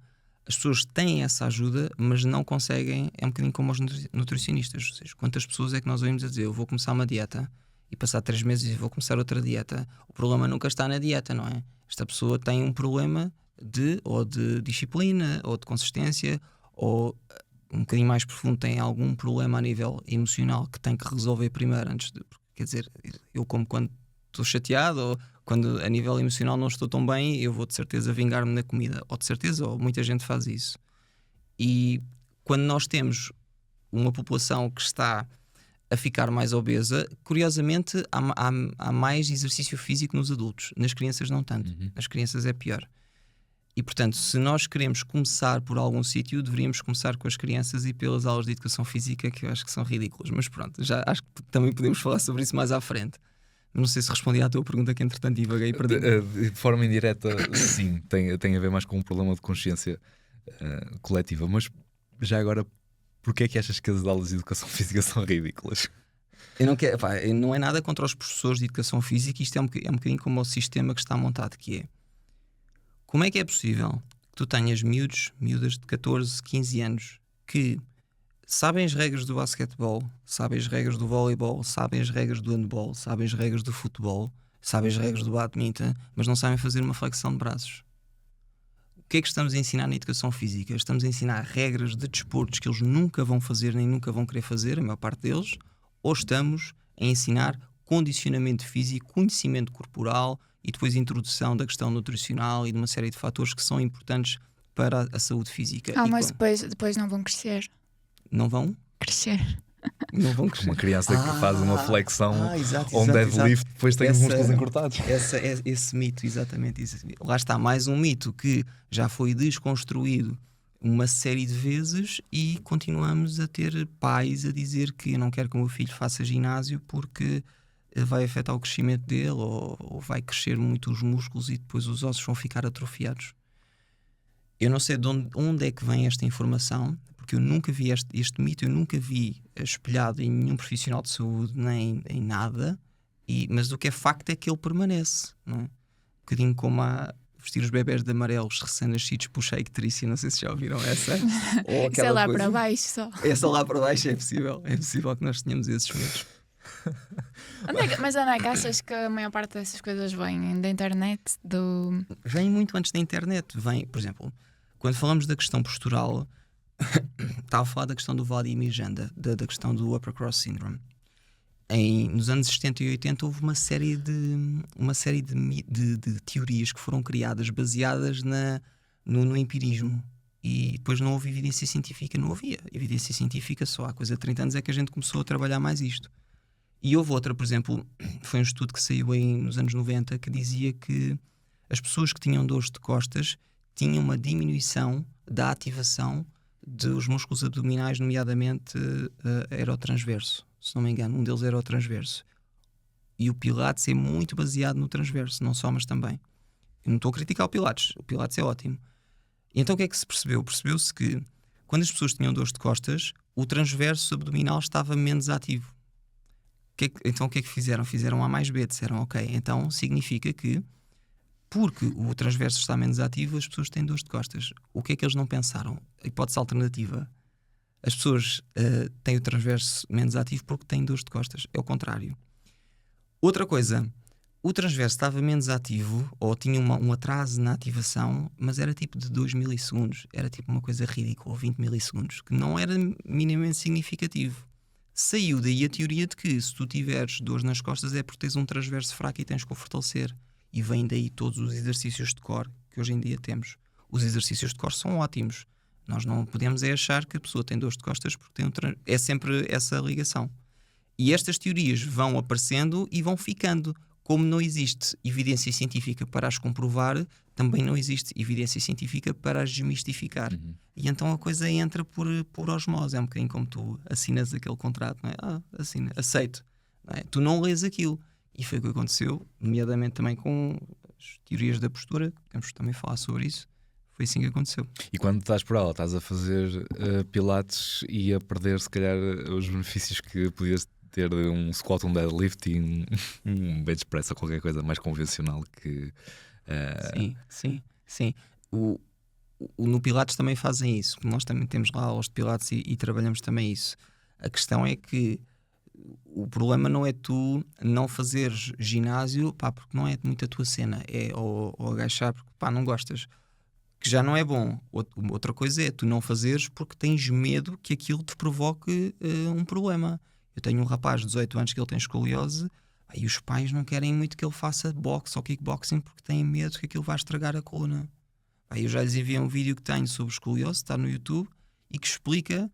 As pessoas têm essa ajuda, mas não conseguem. É um bocadinho como os nutricionistas. Ou seja, quantas pessoas é que nós ouvimos a dizer, eu vou começar uma dieta e passar 3 meses vou começar outra dieta. O problema nunca está na dieta, não é? Esta pessoa tem um problema de disciplina, ou de consistência, ou um bocadinho mais profundo, tem algum problema a nível emocional que tem que resolver primeiro antes de... Quer dizer, eu como quando estou chateado ou quando a nível emocional não estou tão bem, eu vou de certeza vingar-me na comida, ou de certeza, ou muita gente faz isso. E quando nós temos uma população que está a ficar mais obesa, curiosamente há mais exercício físico nos adultos, nas crianças não tanto, nas crianças é pior. E portanto, se nós queremos começar por algum sítio, deveríamos começar com as crianças e pelas aulas de educação física, que eu acho que são ridículas, mas pronto, já acho que também podemos falar sobre isso mais à frente. Não sei se respondi à tua pergunta, que entretanto divaguei e perdi. De forma indireta, sim, tem a ver mais com um problema de consciência coletiva. Mas já agora, porquê é que achas que as aulas de educação física são ridículas? Não é nada contra os professores de educação física, isto é um bocadinho como o sistema que está montado, que é: como é que é possível que tu tenhas miúdas de 14, 15 anos que sabem as regras do basquetebol, sabem as regras do voleibol, sabem as regras do handball, sabem as regras do futebol, sabem as regras do badminton, mas não sabem fazer uma flexão de braços. O que é que estamos a ensinar na educação física? Estamos a ensinar regras de desportos que eles nunca vão fazer nem nunca vão querer fazer, a maior parte deles, ou estamos a ensinar condicionamento físico, conhecimento corporal e depois introdução da questão nutricional e de uma série de fatores que são importantes para a saúde física. Mas depois não vão crescer. Não vão? Crescer. Não vão crescer. Uma criança que faz uma flexão exato, ou um deadlift, exato. depois tem os músculos encurtados. Esse mito, exatamente. Lá está mais um mito que já foi desconstruído uma série de vezes e continuamos a ter pais a dizer que eu não quero que o meu filho faça ginásio porque vai afetar o crescimento dele ou vai crescer muito os músculos e depois os ossos vão ficar atrofiados. Eu não sei de onde é que vem esta informação, porque eu nunca vi este mito, eu nunca vi espelhado em nenhum profissional de saúde, nem em nada, mas o que é facto é que ele permanece, não é? Um bocadinho como a vestir os bebés de amarelos recém-nascidos por Shake Tricey, não sei se já ouviram essa. Ou Isso é lá coisa. para baixo só. Essa lá para baixo é possível que nós tenhamos esses medos. Mas onde é que achas que a maior parte dessas coisas vêm? Da internet? Vem muito antes da internet. Vem, por exemplo, quando falamos da questão postural, estava a falar da questão do Vladimir Janda, da questão do Upper Cross Syndrome. Nos anos 70 e 80 houve uma série de teorias que foram criadas baseadas no empirismo. E depois não houve evidência científica, não havia evidência científica, só há coisa de 30 anos é que a gente começou a trabalhar mais isto. E houve outra, por exemplo, foi um estudo que saiu nos anos 90 que dizia que as pessoas que tinham dores de costas tinham uma diminuição da ativação dos músculos abdominais, nomeadamente aerotransverso, se não me engano, um deles era o transverso. E o Pilates é muito baseado no transverso, não só, mas também. Eu não estou a criticar o Pilates é ótimo. E então o que é que se percebeu? Percebeu-se que quando as pessoas tinham dores de costas, o transverso abdominal estava menos ativo. Então o que é que fizeram? Fizeram A mais B, disseram ok, então significa que porque o transverso está menos ativo, as pessoas têm dores de costas. O que é que eles não pensaram? A hipótese alternativa. As pessoas têm o transverso menos ativo porque têm dores de costas. É o contrário. Outra coisa, o transverso estava menos ativo ou tinha um atraso na ativação, mas era tipo de 2 milissegundos. Era tipo uma coisa ridícula, 20 milissegundos, que não era minimamente significativo. Saiu daí a teoria de que se tu tiveres dores nas costas é porque tens um transverso fraco e tens que o fortalecer. E vem daí todos os exercícios de core que hoje em dia temos. Os exercícios de core são ótimos. Nós não podemos achar que a pessoa tem dores de costas porque tem é sempre essa ligação. E estas teorias vão aparecendo e vão ficando. Como não existe evidência científica para as comprovar, também não existe evidência científica para as desmistificar. E então a coisa entra por osmose. É um bocadinho como tu assinas aquele contrato, não é? Assina, aceito. Não é? Tu não lês aquilo. E foi o que aconteceu, nomeadamente também com as teorias da postura, temos também falar sobre isso. Foi assim que aconteceu. E quando estás por aula, estás a fazer pilates e a perder se calhar os benefícios que podias ter de um squat, um deadlift e um bench press ou qualquer coisa mais convencional que... Sim. No Pilates também fazem isso. Nós também temos lá aulas de Pilates e trabalhamos também isso. A questão é que o problema não é tu não fazeres ginásio, porque não é muito a tua cena, ou agachar porque não gostas, que já não é bom. Outra coisa é tu não fazeres porque tens medo que aquilo te provoque um problema. Eu tenho um rapaz de 18 anos que ele tem escoliose e os pais não querem muito que ele faça boxe ou kickboxing porque têm medo que aquilo vá estragar a coluna. Eu já lhes enviei um vídeo que tenho sobre escoliose, está no YouTube, e que explica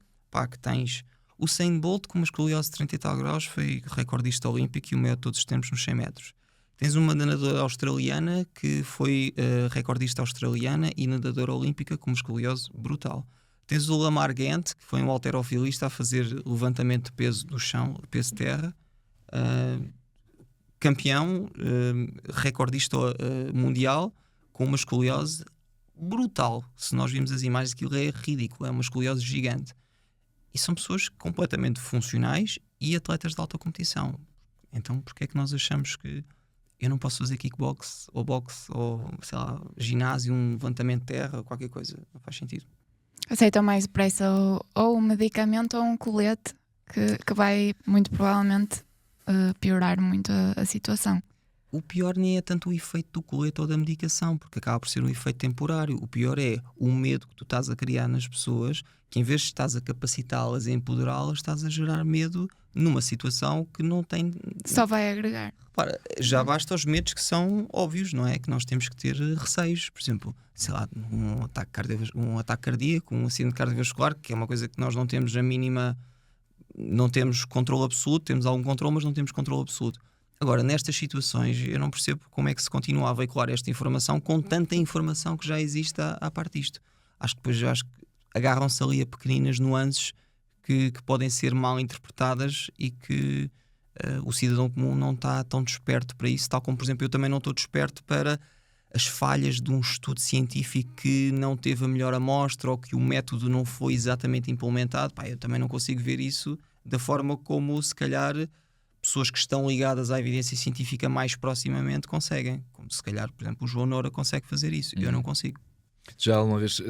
que tens o Usain Bolt com uma escoliose de 30 e tal graus, foi recordista olímpico e o maior de todos os tempos nos 100 metros. Tens uma nadadora australiana que foi recordista australiana e nadadora olímpica com uma escoliose brutal. Tens o Lamar Gant, que foi um halterofilista a fazer levantamento de peso do chão, peso de terra, campeão, recordista mundial com uma escoliose brutal. Se nós vimos as imagens, aquilo é ridículo, é uma escoliose gigante. E são pessoas completamente funcionais e atletas de alta competição. Então, porquê é que nós achamos que eu não posso fazer kickbox ou boxe ou, sei lá, ginásio, um levantamento de terra, qualquer coisa? Não faz sentido. Aceitam mais depressa ou um medicamento ou um colete que vai muito provavelmente piorar muito a situação. O pior nem é tanto o efeito do colete ou da medicação, porque acaba por ser um efeito temporário. O pior é o medo que tu estás a criar nas pessoas, que em vez de estás a capacitá-las e empoderá-las, estás a gerar medo numa situação que não tem... Só vai agregar. Repara, já basta os medos que são óbvios, não é? Que nós temos que ter receios. Por exemplo, sei lá, um ataque cardíaco, um acidente cardiovascular, que é uma coisa que nós não temos a mínima... Não temos controle absoluto, temos algum controle, mas não temos controle absoluto. Agora, nestas situações, eu não percebo como é que se continua a veicular esta informação com tanta informação que já existe à parte disto. Acho que depois agarram-se ali a pequeninas nuances que podem ser mal interpretadas e que o cidadão comum não está tão desperto para isso, tal como, por exemplo, eu também não estou desperto para as falhas de um estudo científico que não teve a melhor amostra ou que o método não foi exatamente implementado. Pá, eu também não consigo ver isso da forma como, se calhar, pessoas que estão ligadas à evidência científica mais proximamente conseguem. Como se calhar, por exemplo, o João Noura consegue fazer isso. Eu não consigo. Já alguma vez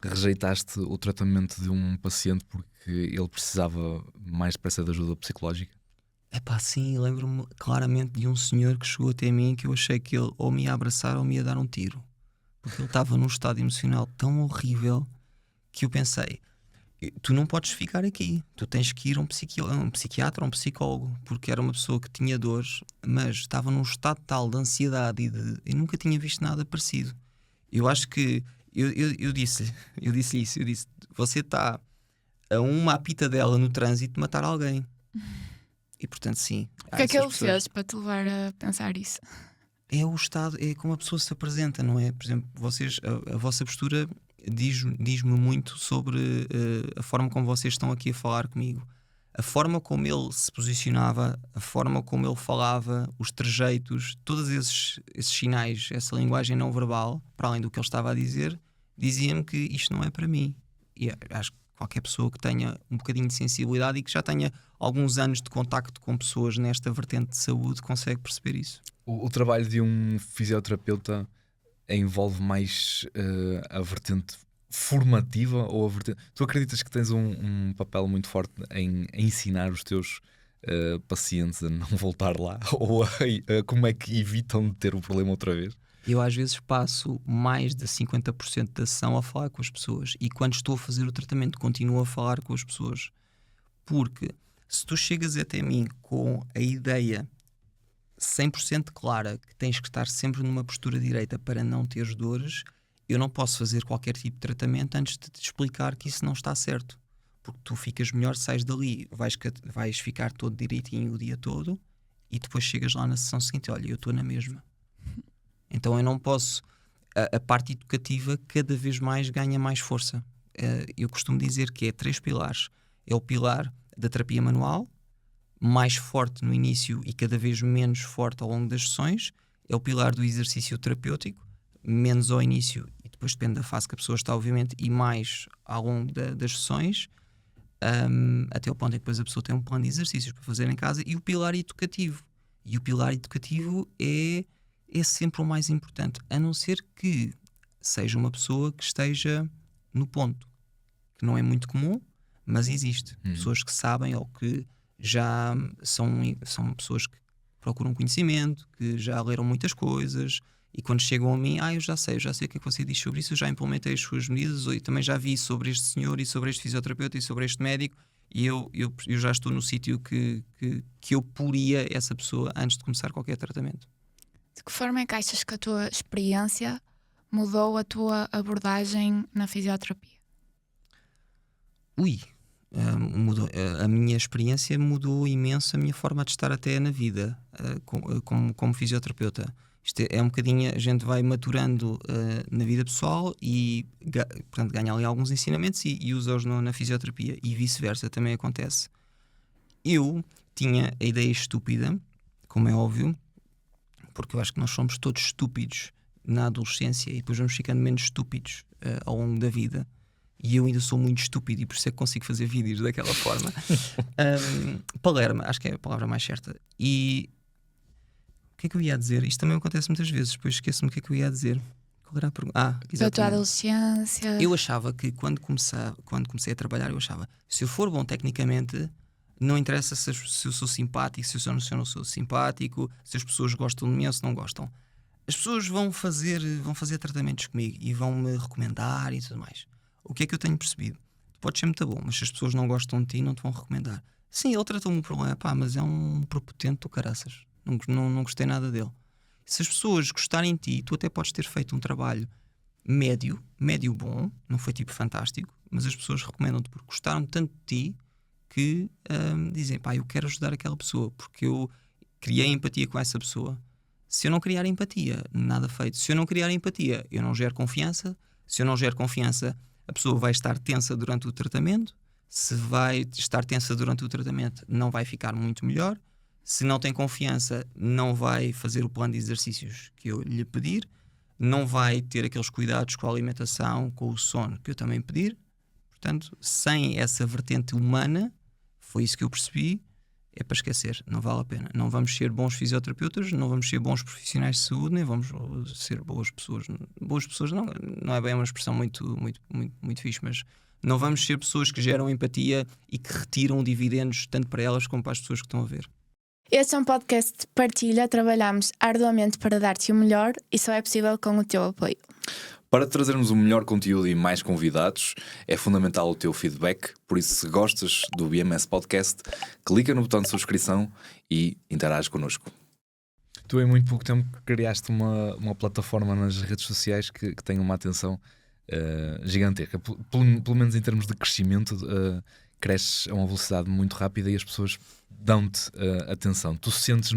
rejeitaste o tratamento de um paciente porque ele precisava mais depressa de ajuda psicológica? Epá, sim, lembro-me claramente de um senhor que chegou até mim que eu achei que ele ou me ia abraçar ou me ia dar um tiro. Porque ele estava num estado emocional tão horrível que eu pensei... Tu não podes ficar aqui, tu tens que ir a um psiquiatra, um psicólogo, porque era uma pessoa que tinha dores, mas estava num estado tal de ansiedade eu nunca tinha visto nada parecido. Eu acho que eu disse-lhe isso, eu disse: você está a uma apita dela no trânsito de matar alguém. E portanto, sim. O que é que ele fez para te levar a pensar isso? É o estado, é como a pessoa se apresenta, não é? Por exemplo, vocês, a vossa postura diz-me muito sobre a forma como vocês estão aqui a falar comigo. A forma como ele se posicionava, a forma como ele falava, os trejeitos, todos esses sinais, essa linguagem não verbal, para além do que ele estava a dizer, dizia-me que isto não é para mim. E acho que qualquer pessoa que tenha um bocadinho de sensibilidade e que já tenha alguns anos de contacto com pessoas nesta vertente de saúde consegue perceber isso. O trabalho de um fisioterapeuta envolve mais a vertente formativa ou a vertente... Tu acreditas que tens um papel muito forte em ensinar os teus pacientes a não voltar lá ou a como é que evitam de ter o problema outra vez? Eu às vezes passo mais de 50% da sessão a falar com as pessoas e quando estou a fazer o tratamento continuo a falar com as pessoas, porque se tu chegas até mim com a ideia 100% clara que tens que estar sempre numa postura direita para não teres dores, eu não posso fazer qualquer tipo de tratamento antes de te explicar que isso não está certo, porque tu ficas melhor, sais dali, vais ficar todo direitinho o dia todo e depois chegas lá na sessão seguinte, olha, eu estou na mesma. Então eu não posso, a parte educativa cada vez mais ganha mais força. Eu costumo dizer que é 3 pilares. É o pilar da terapia manual, mais forte no início e cada vez menos forte ao longo das sessões. É o pilar do exercício terapêutico, menos ao início e depois depende da fase que a pessoa está, obviamente, e mais ao longo das sessões, até o ponto em que depois a pessoa tem um plano de exercícios para fazer em casa. E o pilar educativo. E o pilar educativo é sempre o mais importante, a não ser que seja uma pessoa que esteja no ponto, que não é muito comum, mas existe. Pessoas que sabem ou que já são pessoas que procuram conhecimento, que já leram muitas coisas e quando chegam a mim, eu já sei o que é que você diz sobre isso, eu já implementei as suas medidas e também já vi sobre este senhor e sobre este fisioterapeuta e sobre este médico e eu já estou no sítio que eu poria essa pessoa antes de começar qualquer tratamento. De que forma é que achas que a tua experiência mudou a tua abordagem na fisioterapia? Mudou. A minha experiência mudou imenso a minha forma de estar até na vida como fisioterapeuta. Isto é um bocadinho, a gente vai maturando na vida pessoal e portanto, ganha ali alguns ensinamentos e usa-os na fisioterapia e vice-versa também acontece. Eu tinha a ideia estúpida, como é óbvio, porque eu acho que nós somos todos estúpidos na adolescência e depois vamos ficando menos estúpidos ao longo da vida. E eu ainda sou muito estúpido e por isso é que consigo fazer vídeos daquela forma. Palerma, acho que é a palavra mais certa. E o que é que eu ia dizer? Isto também acontece muitas vezes, depois esqueço-me o que é que eu ia dizer. Qual era a pergunta? Da tua Exatamente. adolescência. Eu achava que quando comecei a trabalhar, eu achava, se eu for bom tecnicamente, não interessa se eu sou simpático, se eu não sou simpático, se as pessoas gostam de mim ou se não gostam. As pessoas vão fazer tratamentos comigo e vão-me recomendar e tudo mais. O que é que eu tenho percebido? Tu podes ser muito bom, mas se as pessoas não gostam de ti, não te vão recomendar. Sim, ele tratou-me o problema, mas é um prepotente do caraças. Não gostei nada dele. Se as pessoas gostarem de ti, tu até podes ter feito um trabalho médio bom, não foi tipo fantástico, mas as pessoas recomendam-te porque gostaram tanto de ti que dizem, eu quero ajudar aquela pessoa porque eu criei empatia com essa pessoa. Se eu não criar empatia, nada feito. Se eu não criar empatia, eu não gero confiança. Se eu não gero confiança, a pessoa vai estar tensa durante o tratamento. Se vai estar tensa durante o tratamento, não vai ficar muito melhor. Se não tem confiança, não vai fazer o plano de exercícios que eu lhe pedir, não vai ter aqueles cuidados com a alimentação, com o sono que eu também pedir. Portanto, sem essa vertente humana, foi isso que eu percebi, é para esquecer, não vale a pena. Não vamos ser bons fisioterapeutas, não vamos ser bons profissionais de saúde, nem vamos ser boas pessoas. Boas pessoas não é bem uma expressão muito fixe, mas não vamos ser pessoas que geram empatia e que retiram dividendos tanto para elas como para as pessoas que estão a ver. Este é um podcast de partilha. Trabalhamos arduamente para dar-te o melhor e só é possível com o teu apoio. Para trazermos o melhor conteúdo e mais convidados, é fundamental o teu feedback. Por isso, se gostas do BMS Podcast, clica no botão de subscrição e interage connosco. Tu, em muito pouco tempo, criaste uma plataforma nas redes sociais que tem uma atenção gigantesca. Pelo menos em termos de crescimento, cresces a uma velocidade muito rápida e as pessoas dão-te atenção. Tu sentes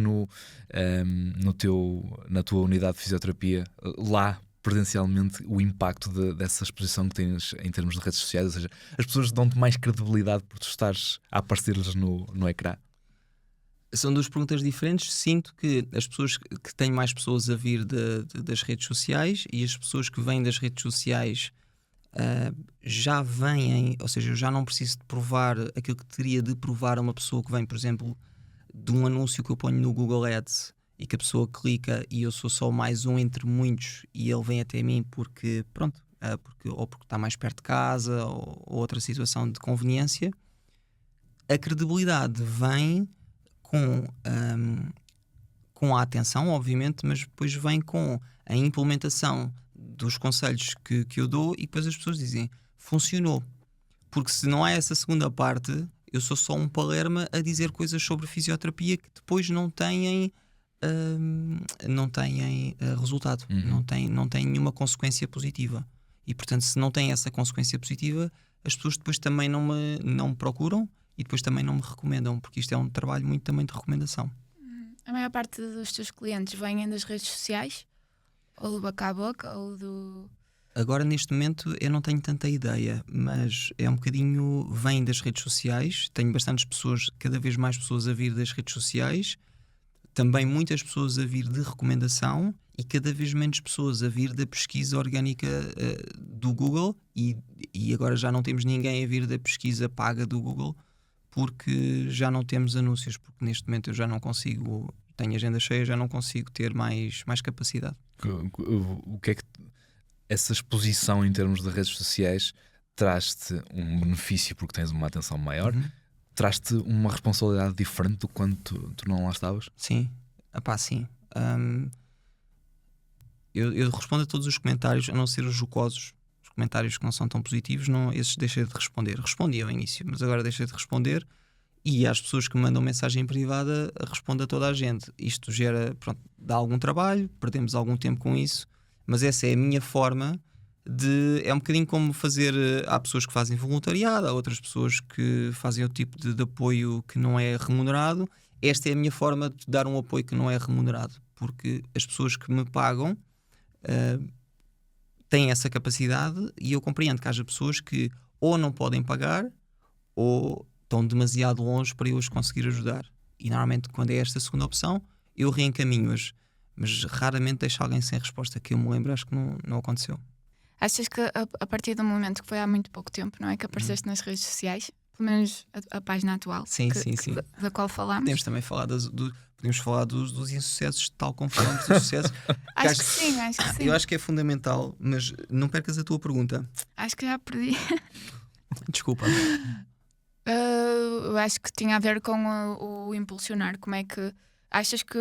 na tua unidade de fisioterapia lá presencialmente o impacto dessa exposição que tens em termos de redes sociais, ou seja, as pessoas dão-te mais credibilidade por tu estares a aparecer-lhes no ecrã? São duas perguntas diferentes. Sinto que as pessoas que têm mais pessoas a vir das redes sociais e as pessoas que vêm das redes sociais já vêm, ou seja, eu já não preciso de provar aquilo que teria de provar a uma pessoa que vem, por exemplo, de um anúncio que eu ponho no Google Ads e que a pessoa clica e eu sou só mais um entre muitos e ele vem até mim porque está mais perto de casa ou outra situação de conveniência. A credibilidade vem com a atenção, obviamente, mas depois vem com a implementação dos conselhos que eu dou e depois as pessoas dizem, funcionou. Porque se não há essa segunda parte, eu sou só um palerma a dizer coisas sobre fisioterapia que depois não têm resultado, não têm nenhuma consequência positiva. E portanto, se não tem essa consequência positiva, as pessoas depois também não me procuram e depois também não me recomendam, porque isto é um trabalho muito também de recomendação. A maior parte dos teus clientes vêm das redes sociais? Ou do boca a boca? Ou do... Agora, neste momento, eu não tenho tanta ideia, mas é um bocadinho, vem das redes sociais. Tenho bastantes pessoas, cada vez mais pessoas a vir das redes sociais, também muitas pessoas a vir de recomendação e cada vez menos pessoas a vir da pesquisa orgânica do Google e agora já não temos ninguém a vir da pesquisa paga do Google porque já não temos anúncios, porque neste momento eu já não consigo, tenho agenda cheia, já não consigo ter mais capacidade. O que é que essa exposição em termos de redes sociais traz-te um benefício porque tens uma atenção maior? Traz-te uma responsabilidade diferente do quando tu não lá estavas? Sim, sim. Eu respondo a todos os comentários, a não ser os jocosos. Os comentários que não são tão positivos, não, esses deixei de responder. Respondi ao início, mas agora deixei de responder. E às pessoas que me mandam mensagem privada, respondo a toda a gente. Isto dá algum trabalho, perdemos algum tempo com isso, mas essa é a minha forma é um bocadinho como fazer. Há pessoas que fazem voluntariado, há outras pessoas que fazem outro tipo de apoio que não é remunerado. Esta é a minha forma de dar um apoio que não é remunerado, porque as pessoas que me pagam têm essa capacidade e eu compreendo que haja pessoas que ou não podem pagar ou estão demasiado longe para eu os conseguir ajudar. E normalmente quando é esta segunda opção eu reencaminho-as, mas raramente deixo alguém sem resposta, que eu me lembro, acho que não aconteceu. Achas que a partir do momento que foi há muito pouco tempo, não é, que apareceste nas redes sociais, pelo menos a página atual Sim, sim. Da qual falámos. Podemos também falar podemos falar dos insucessos, tal como falamos dos sucessos. Acho que sim. Eu acho que é fundamental, mas não percas a tua pergunta. Acho que já perdi. Desculpa. Eu acho que tinha a ver com o impulsionar. Como é que achas que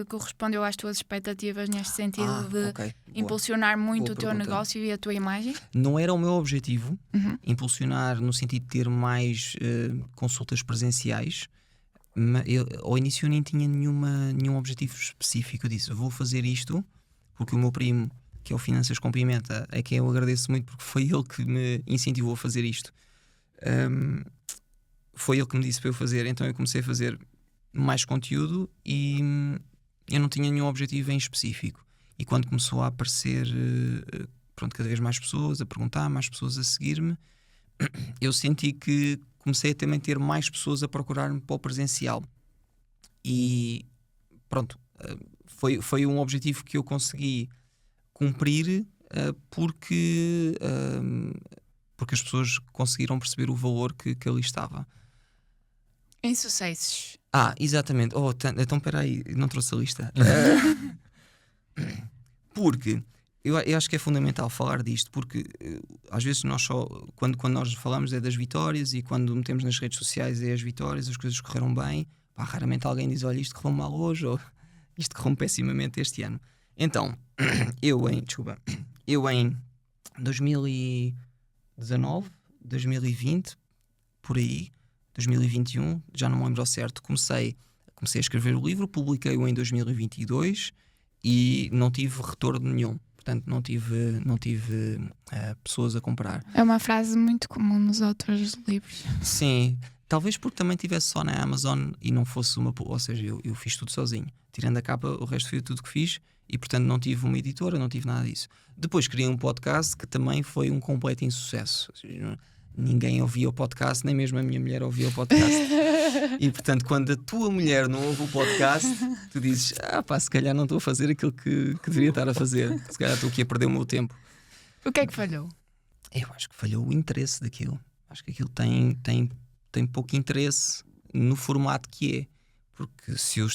correspondeu às tuas expectativas neste sentido de ok. impulsionar muito Boa o teu pergunta. negócio e a tua imagem? Não era o meu objetivo impulsionar no sentido de ter mais consultas presenciais. Ao início eu nem tinha nenhum objetivo específico. Eu disse, vou fazer isto porque o meu primo, que é o Finanças com Pimenta, é quem eu agradeço muito porque foi ele que me incentivou a fazer isto. Foi ele que me disse para eu fazer, então eu comecei a fazer mais conteúdo e eu não tinha nenhum objetivo em específico. E quando começou a aparecer cada vez mais pessoas a perguntar, mais pessoas a seguir-me, eu senti que comecei a também ter mais pessoas a procurar-me para o presencial. E pronto, foi um objetivo que eu consegui cumprir porque as pessoas conseguiram perceber o valor que ali estava. Insucessos. Exatamente. Então espera aí, não trouxe a lista. Porque eu acho que é fundamental falar disto, porque às vezes nós só, quando nós falamos é das vitórias, e quando metemos nas redes sociais é as vitórias, as coisas correram bem. Raramente alguém diz, olha, isto correu mal hoje, ou isto correu pessimamente este ano. Então, eu em 2019, 2020, por aí, 2021, já não me lembro ao certo, comecei a escrever o livro, publiquei-o em 2022 e não tive retorno nenhum. Portanto, não tive pessoas a comprar. É uma frase muito comum nos autores de livros. Sim, talvez porque também estivesse só na Amazon e não fosse ou seja, eu fiz tudo sozinho. Tirando a capa, o resto foi tudo que fiz e, portanto, não tive uma editora, não tive nada disso. Depois criei um podcast que também foi um completo insucesso. Ou seja, ninguém ouvia o podcast, nem mesmo a minha mulher ouvia o podcast. E, portanto, quando a tua mulher não ouve o podcast, tu dizes, se calhar não estou a fazer aquilo que deveria estar a fazer. Se calhar estou aqui a perder o meu tempo. O que é que falhou? Eu acho que falhou o interesse daquilo. Acho que aquilo tem pouco interesse no formato que é. Porque se eu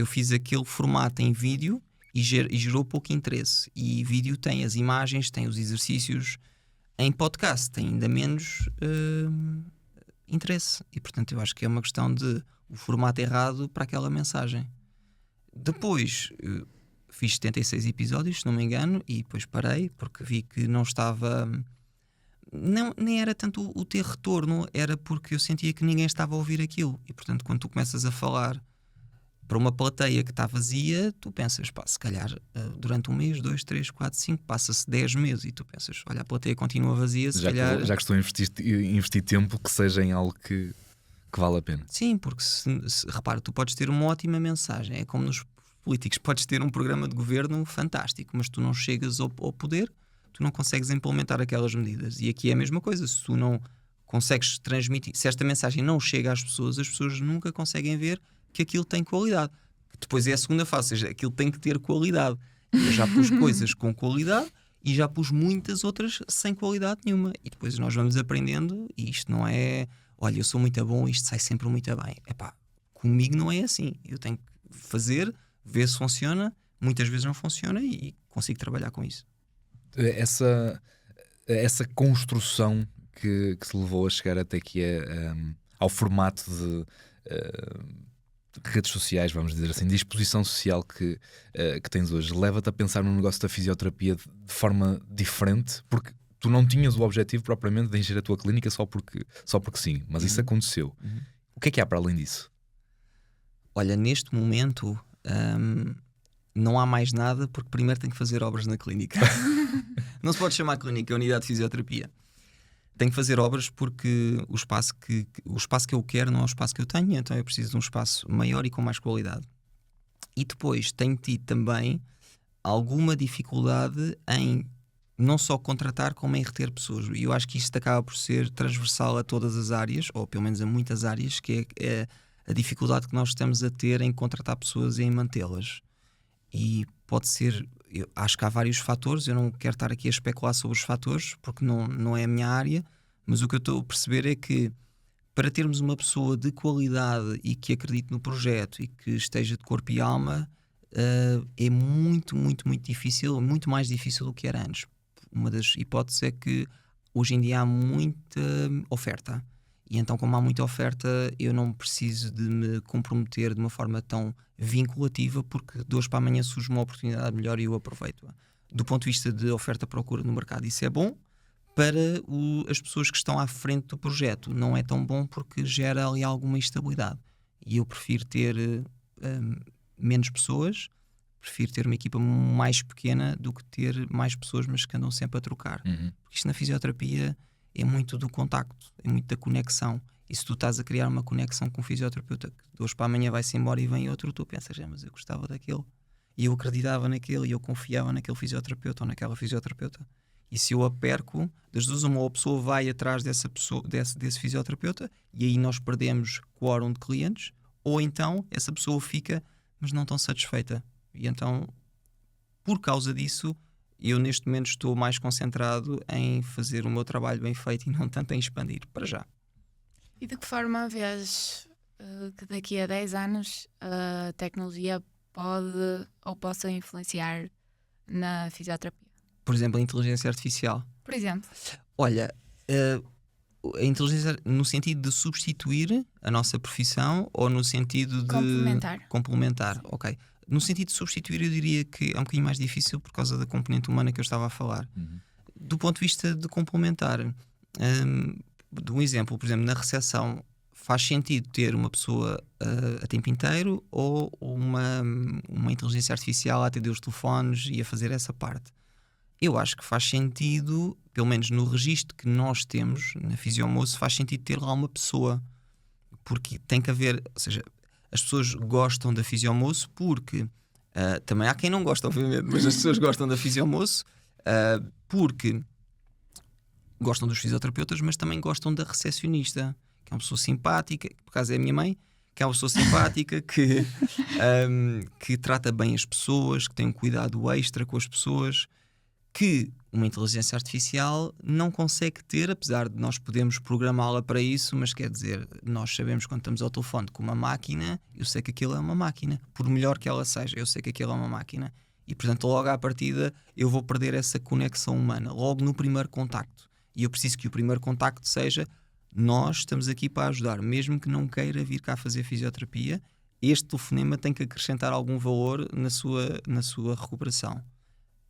fiz aquele formato em vídeo e gerou pouco interesse. E vídeo tem as imagens, tem os exercícios. Em podcast tem ainda menos interesse. E, portanto, eu acho que é uma questão de o formato errado para aquela mensagem. Depois fiz 76 episódios, se não me engano, e depois parei porque vi que não estava... nem era tanto o ter retorno, era porque eu sentia que ninguém estava a ouvir aquilo. E, portanto, quando tu começas a falar para uma plateia que está vazia, tu pensas, se calhar durante 1 mês, 2, 3, 4, 5, passa-se 10 meses e tu pensas, olha, a plateia continua vazia, se calhar... Já que estou a investir tempo, que seja em algo que vale a pena. Sim, porque repara, tu podes ter uma ótima mensagem, é como nos políticos, podes ter um programa de governo fantástico, mas tu não chegas ao poder, tu não consegues implementar aquelas medidas. E aqui é a mesma coisa, se tu não consegues transmitir, se esta mensagem não chega às pessoas, as pessoas nunca conseguem ver que aquilo tem qualidade. Depois é a segunda fase, ou seja, aquilo tem que ter qualidade. Eu já pus coisas com qualidade e já pus muitas outras sem qualidade nenhuma. E depois nós vamos aprendendo, e isto não é, olha, eu sou muito bom, isto sai sempre muito bem. Comigo não é assim. Eu tenho que fazer, ver se funciona, muitas vezes não funciona e consigo trabalhar com isso. Essa construção que se levou a chegar até aqui ao formato de redes sociais, vamos dizer assim, de exposição social que tens hoje, leva-te a pensar no negócio da fisioterapia de forma diferente, porque tu não tinhas o objetivo propriamente de encher a tua clínica só porque sim, mas isso aconteceu. O que é que há para além disso? Olha, neste momento não há mais nada, porque primeiro tenho que fazer obras na clínica. Não se pode chamar clínica, é unidade de fisioterapia. Tenho que fazer obras porque o espaço que eu quero não é o espaço que eu tenho, então eu preciso de um espaço maior e com mais qualidade. E depois tenho tido também alguma dificuldade em não só contratar, como em reter pessoas. E eu acho que isto acaba por ser transversal a todas as áreas, ou pelo menos a muitas áreas, que é a dificuldade que nós estamos a ter em contratar pessoas e em mantê-las. E pode ser... acho que há vários fatores, eu não quero estar aqui a especular sobre os fatores, porque não é a minha área, Mas o que eu estou a perceber é que para termos uma pessoa de qualidade e que acredite no projeto e que esteja de corpo e alma, é muito, muito, muito difícil, muito mais difícil do que era antes. Uma das hipóteses é que hoje em dia há muita oferta. E então, como há muita oferta, eu não preciso de me comprometer de uma forma tão vinculativa, porque de hoje para amanhã surge uma oportunidade melhor e eu aproveito-a. Do ponto de vista de oferta-procura no mercado, isso é bom. Para as pessoas que estão à frente do projeto, não é tão bom porque gera ali alguma instabilidade. E eu prefiro ter menos pessoas, prefiro ter uma equipa mais pequena do que ter mais pessoas, mas que andam sempre a trocar. Porque isto na fisioterapia é muito do contacto, é muito da conexão. E se tu estás a criar uma conexão com um fisioterapeuta que de hoje para amanhã vai-se embora e vem outro, tu pensas, mas eu gostava daquele. E eu acreditava naquele, e eu confiava naquele fisioterapeuta ou naquela fisioterapeuta. E se eu a perco, das duas uma, ou a pessoa vai atrás dessa pessoa, desse fisioterapeuta, e aí nós perdemos quórum de clientes, ou então essa pessoa fica, mas não tão satisfeita. E então, por causa disso, eu neste momento estou mais concentrado em fazer o meu trabalho bem feito e não tanto em expandir, para já. E de que forma vês que daqui a 10 anos a tecnologia pode ou possa influenciar na fisioterapia? Por exemplo, a inteligência artificial. Por exemplo. Olha, a inteligência no sentido de substituir a nossa profissão ou no sentido de... Complementar, ok. No sentido de substituir, eu diria que é um bocadinho mais difícil por causa da componente humana que eu estava a falar. Do ponto de vista de complementar, de um exemplo, por exemplo, na recepção, faz sentido ter uma pessoa a tempo inteiro ou uma inteligência artificial a atender os telefones e a fazer essa parte? Eu acho que faz sentido, pelo menos no registro que nós temos na Fisiomoço, faz sentido ter lá uma pessoa, porque tem que haver, ou seja, as pessoas gostam da Fisiomoço porque também há quem não gosta, obviamente, mas as pessoas gostam da Fisiomoço porque gostam dos fisioterapeutas, mas também gostam da recepcionista, que é uma pessoa simpática, por acaso é a minha mãe, que é uma pessoa simpática, que trata bem as pessoas, que tem um cuidado extra com as pessoas, que uma inteligência artificial não consegue ter, apesar de nós podermos programá-la para isso, mas quer dizer, nós sabemos quando estamos ao telefone com uma máquina, eu sei que aquilo é uma máquina, por melhor que ela seja, eu sei que aquilo é uma máquina, e portanto logo à partida eu vou perder essa conexão humana, logo no primeiro contacto, e eu preciso que o primeiro contacto seja, nós estamos aqui para ajudar, mesmo que não queira vir cá fazer fisioterapia, este telefonema tem que acrescentar algum valor na sua recuperação.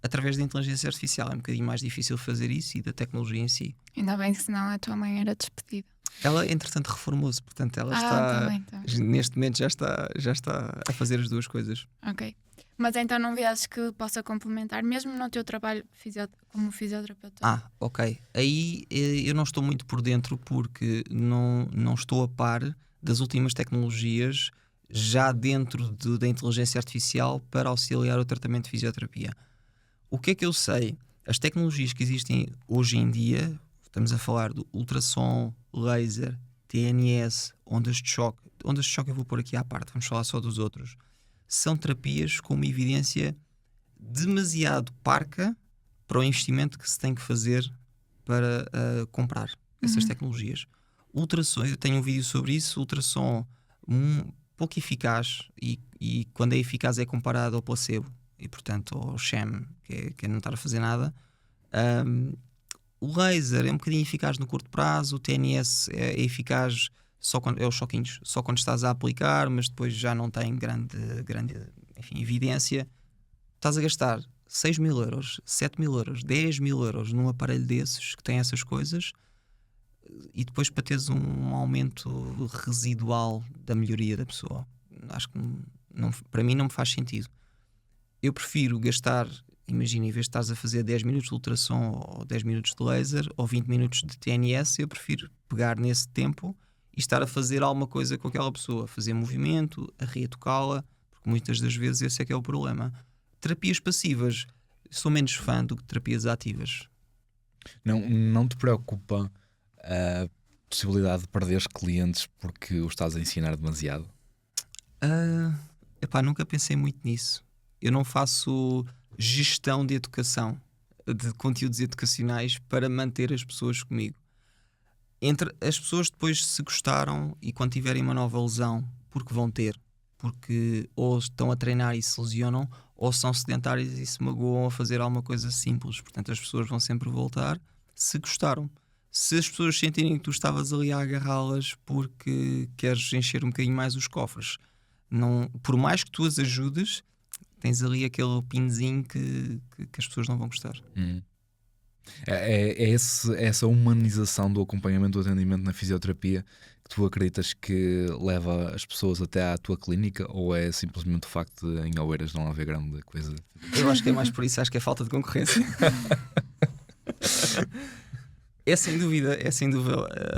Através da inteligência artificial é um bocadinho mais difícil fazer isso e da tecnologia em si. Ainda bem que senão a tua mãe era despedida. Ela, entretanto, reformou-se, portanto, ela está neste momento já está a fazer as duas coisas. Ok. Mas então não vês que possa complementar, mesmo no teu trabalho como fisioterapeuta? Ok. Aí eu não estou muito por dentro porque não estou a par das últimas tecnologias já dentro da inteligência artificial para auxiliar o tratamento de fisioterapia. O que é que eu sei? As tecnologias que existem hoje em dia, estamos a falar do ultrassom, laser, TNS, ondas de choque. Ondas de choque eu vou pôr aqui à parte, vamos falar só dos outros. São terapias com uma evidência demasiado parca para o investimento que se tem que fazer para comprar essas tecnologias. Ultrassom, eu tenho um vídeo sobre isso, ultrassom pouco eficaz e quando é eficaz é comparado ao placebo. E portanto ao sham, que é não estar a fazer nada. O laser é um bocadinho eficaz no curto prazo, o TNS é eficaz só quando é os choquinhos, só quando estás a aplicar, mas depois já não tem grande evidência. Estás a gastar 6.000 euros, 7.000 euros, 10.000 euros num aparelho desses que tem essas coisas e depois para teres um aumento residual da melhoria da pessoa. Acho que para mim não me faz sentido. Eu prefiro gastar, imagina, em vez de estás a fazer 10 minutos de ultrassom ou 10 minutos de laser ou 20 minutos de TNS, eu prefiro pegar nesse tempo e estar a fazer alguma coisa com aquela pessoa, fazer movimento, a reeducá-la, porque muitas das vezes esse é que é o problema. Terapias passivas, sou menos fã do que terapias ativas. Não te preocupa a possibilidade de perderes clientes porque os estás a ensinar demasiado? Nunca pensei muito nisso. Eu não faço gestão de educação, de conteúdos educacionais para manter as pessoas comigo. entre as pessoas depois se gostaram e quando tiverem uma nova lesão, porque vão ter, porque ou estão a treinar e se lesionam, ou são sedentários e se magoam a fazer alguma coisa simples. Portanto, as pessoas vão sempre voltar se gostaram. Se as pessoas sentirem que tu estavas ali a agarrá-las porque queres encher um bocadinho mais os cofres, não, por mais que tu as ajudes, tens ali aquele pinzinho que as pessoas não vão gostar. Essa humanização do acompanhamento do atendimento na fisioterapia que tu acreditas que leva as pessoas até à tua clínica, ou é simplesmente o facto de em Oeiras não haver grande coisa? Eu acho que é mais por isso, acho que é falta de concorrência. É sem dúvida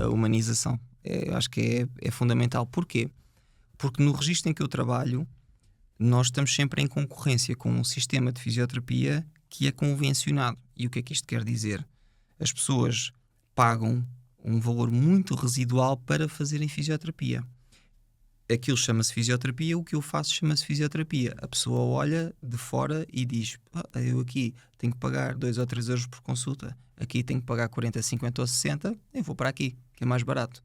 a humanização. Eu acho que é fundamental. Porquê? Porque no registro em que eu trabalho, nós estamos sempre em concorrência com um sistema de fisioterapia que é convencionado. E o que é que isto quer dizer? As pessoas pagam um valor muito residual para fazerem fisioterapia. Aquilo chama-se fisioterapia, o que eu faço chama-se fisioterapia. A pessoa olha de fora e diz: eu aqui tenho que pagar 2 ou 3 euros por consulta, aqui tenho que pagar 40, 50 ou 60, eu vou para aqui, que é mais barato.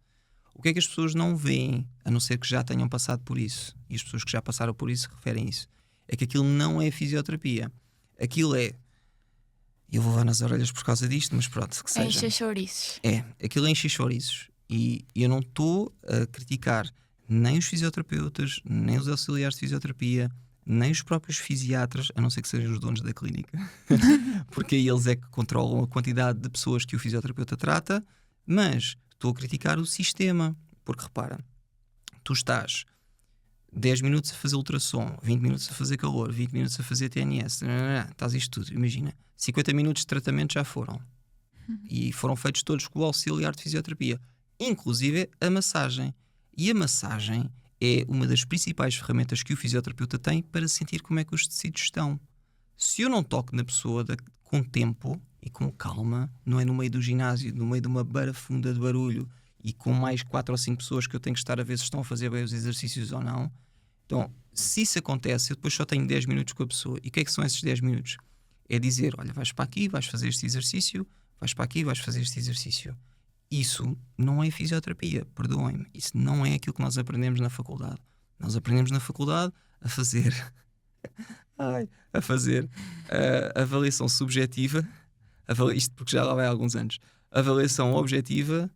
O que é que as pessoas não veem, a não ser que já tenham passado por isso, e as pessoas que já passaram por isso referem isso, é que aquilo não é fisioterapia. Aquilo é... Eu vou levar nas orelhas por causa disto, mas pronto, que seja. Enche chouriços. Aquilo enche chouriços. E eu não estou a criticar nem os fisioterapeutas, nem os auxiliares de fisioterapia, nem os próprios fisiatras, a não ser que sejam os donos da clínica, porque aí eles é que controlam a quantidade de pessoas que o fisioterapeuta trata, mas estou a criticar o sistema, porque repara, tu estás 10 minutos a fazer ultrassom, 20 minutos a fazer calor, 20 minutos a fazer TNS, estás isto tudo, imagina, 50 minutos de tratamento já foram, e foram feitos todos com o auxiliar de fisioterapia, inclusive a massagem. E a massagem é uma das principais ferramentas que o fisioterapeuta tem para sentir como é que os tecidos estão. Se eu não toco na pessoa com tempo e com calma, não é no meio do ginásio, no meio de uma barafunda de barulho e com mais 4 ou 5 pessoas que eu tenho que estar a ver se estão a fazer bem os exercícios ou não. Então, se isso acontece, eu depois só tenho 10 minutos com a pessoa. E o que é que são esses 10 minutos? É dizer, olha, vais para aqui, vais fazer este exercício, vais para aqui, vais fazer este exercício. Isso não é fisioterapia, perdoem-me. Isso não é aquilo que nós aprendemos na faculdade. Nós aprendemos na faculdade a fazer avaliação subjetiva, isto porque já lá vai há alguns anos, avaliação objetiva,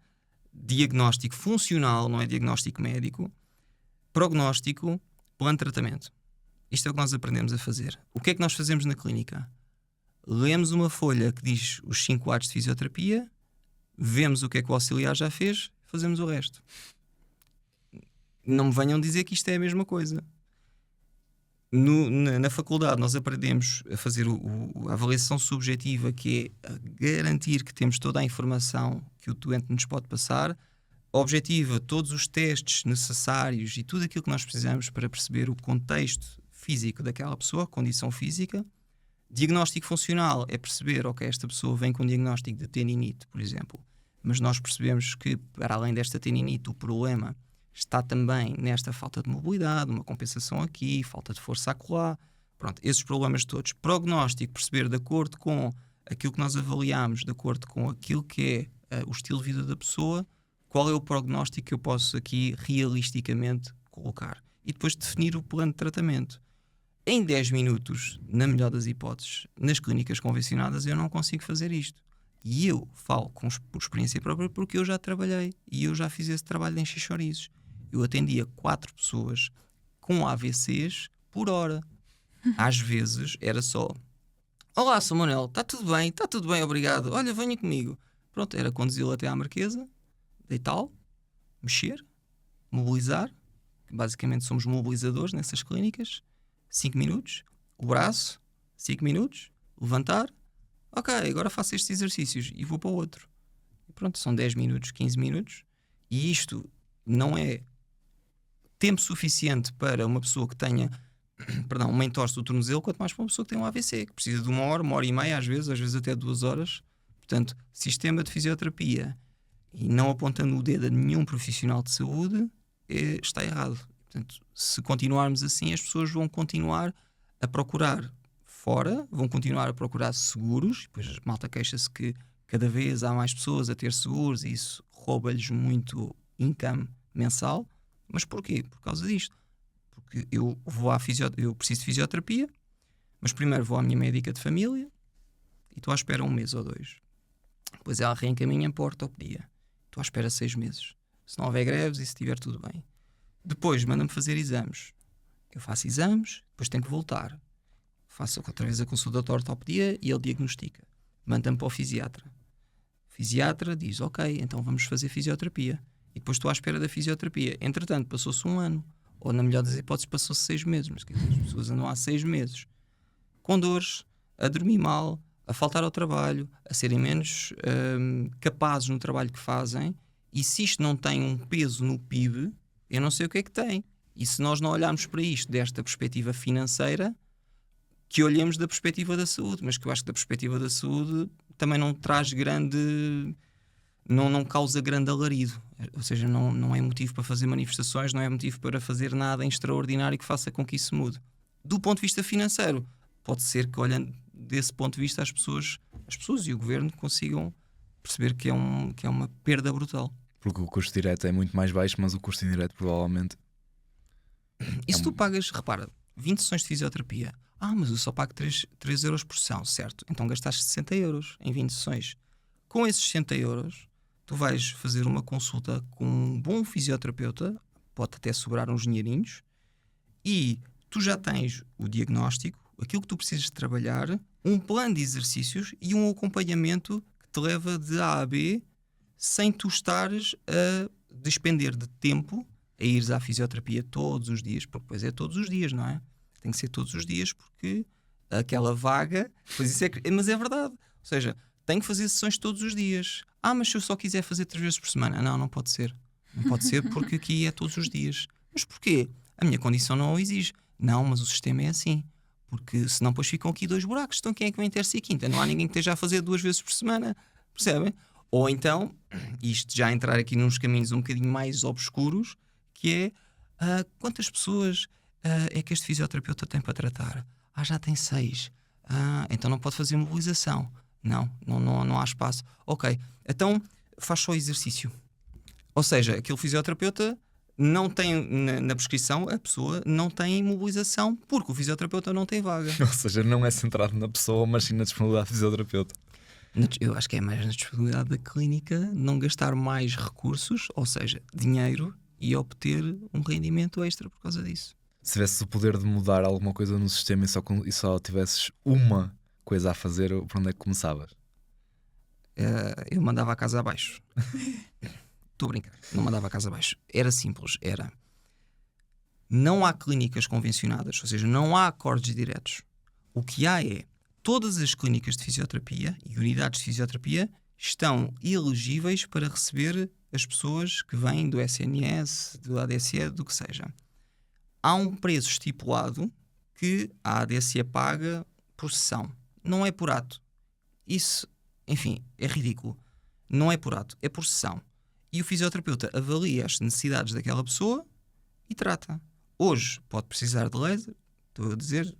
diagnóstico funcional, não é diagnóstico médico, prognóstico, plano de tratamento. Isto é o que nós aprendemos a fazer. O que é que nós fazemos na clínica? Lemos uma folha que diz os 5 atos de fisioterapia, vemos o que é que o auxiliar já fez, fazemos o resto. Não me venham dizer que isto é a mesma coisa. Na faculdade nós aprendemos a fazer a avaliação subjetiva, que é a garantir que temos toda a informação que o doente nos pode passar, objetiva, todos os testes necessários e tudo aquilo que nós precisamos para perceber o contexto físico daquela pessoa, a condição física. Diagnóstico funcional é perceber, ok, esta pessoa vem com um diagnóstico de tendinite, por exemplo, mas nós percebemos que, para além desta tendinite, o problema está também nesta falta de mobilidade, uma compensação aqui, falta de força acolá, pronto, esses problemas todos. Prognóstico, perceber de acordo com aquilo que nós avaliamos, de acordo com aquilo que é o estilo de vida da pessoa, qual é o prognóstico que eu posso aqui realisticamente colocar. E depois definir o plano de tratamento. Em 10 minutos, na melhor das hipóteses, nas clínicas convencionadas eu não consigo fazer isto. E eu falo por experiência própria porque eu já trabalhei e eu já fiz esse trabalho de encher chouriços. Eu atendia 4 pessoas com AVCs por hora. Às vezes era só: olá, Sr. Manuel, está tudo bem, obrigado. Olha, venha comigo. Pronto, era conduzi-lo até à Marquesa, deitá-lo, mexer, mobilizar. Basicamente somos mobilizadores nessas clínicas. 5 minutos, o braço, 5 minutos, levantar, ok, agora faço estes exercícios e vou para o outro. E pronto, são 10 minutos, 15 minutos, e isto não é tempo suficiente para uma pessoa que tenha, uma entorse do tornozelo, quanto mais para uma pessoa que tem um AVC, que precisa de 1 hora e meia, às vezes até 2 horas. Portanto, sistema de fisioterapia, e não apontando o dedo a nenhum profissional de saúde, está errado. Portanto, se continuarmos assim, as pessoas vão continuar a procurar fora, vão continuar a procurar seguros, depois a malta queixa-se que cada vez há mais pessoas a ter seguros e isso rouba-lhes muito income mensal. Mas porquê? Por causa disto. Porque eu preciso de fisioterapia, mas primeiro vou à minha médica de família e estou à espera 1 mês ou 2. Depois ela reencaminha para a ortopedia. Estou à espera 6 meses. Se não houver greves e se estiver tudo bem. Depois manda-me fazer exames. Eu faço exames, depois tenho que voltar. Faço outra vez a consulta da ortopedia e ele diagnostica. Manda-me para o fisiatra. O fisiatra diz, ok, então vamos fazer fisioterapia. E depois estou à espera da fisioterapia. Entretanto, passou-se 1 ano. Ou, na melhor das hipóteses, passou-se 6 meses. Mas as pessoas andam há 6 meses. Com dores, a dormir mal, a faltar ao trabalho, a serem menos capazes no trabalho que fazem. E se isto não tem um peso no PIB, eu não sei o que é que tem. E se nós não olharmos para isto desta perspectiva financeira, que olhemos da perspectiva da saúde, mas que eu acho que da perspectiva da saúde também não traz grande... Não causa grande alarido. Ou seja, não é motivo para fazer manifestações, não é motivo para fazer nada extraordinário que faça com que isso mude. Do ponto de vista financeiro, pode ser que, olhando desse ponto de vista, as pessoas e o governo consigam perceber que é uma perda brutal. Porque o custo direto é muito mais baixo, mas o custo indireto provavelmente... E se tu pagas, repara, 20 sessões de fisioterapia, mas eu só pago 3 euros por sessão, certo? Então gastaste 60 euros em 20 sessões. Com esses 60 euros, tu vais fazer uma consulta com um bom fisioterapeuta, pode até sobrar uns dinheirinhos, e tu já tens o diagnóstico, aquilo que tu precisas de trabalhar, um plano de exercícios e um acompanhamento que te leva de A a B, sem tu estares a despender de tempo a ires à fisioterapia todos os dias, porque depois é todos os dias, não é? Tem que ser todos os dias, porque aquela vaga, pois isso mas é verdade. Ou seja, tenho que fazer sessões todos os dias. Mas se eu só quiser fazer 3 vezes por semana, não pode ser. Não pode ser porque aqui é todos os dias. Mas porquê? A minha condição não o exige. Não, mas o sistema é assim. Porque senão depois ficam aqui 2 buracos. Então quem é que vem terça e quinta? Não há ninguém que esteja a fazer 2 vezes por semana. Percebem? Ou então, isto já entrar aqui nos caminhos um bocadinho mais obscuros, que é quantas pessoas é que este fisioterapeuta tem para tratar? Já tem 6. Então não pode fazer mobilização. Não há espaço. Ok, então faz só exercício. Ou seja, aquele fisioterapeuta não tem, na prescrição, a pessoa não tem mobilização porque o fisioterapeuta não tem vaga. Ou seja, não é centrado na pessoa, mas sim na disponibilidade do fisioterapeuta. Eu acho que é mais na disponibilidade da clínica não gastar mais recursos, ou seja, dinheiro, e obter um rendimento extra por causa disso. Se tivesses o poder de mudar alguma coisa no sistema e só tivesses uma coisa a fazer, por onde é que começavas? Eu mandava a casa abaixo. Estou a brincar, não mandava a casa abaixo. Era simples, não há clínicas convencionadas, ou seja, não há acordos diretos. O que há é, todas as clínicas de fisioterapia e unidades de fisioterapia estão elegíveis para receber as pessoas que vêm do SNS, do ADSE, do que seja. Há um preço estipulado que a ADSE paga por sessão. Não é por ato. Isso, enfim, é ridículo. Não é por ato, é por sessão. E o fisioterapeuta avalia as necessidades daquela pessoa e trata. Hoje pode precisar de laser, estou a dizer,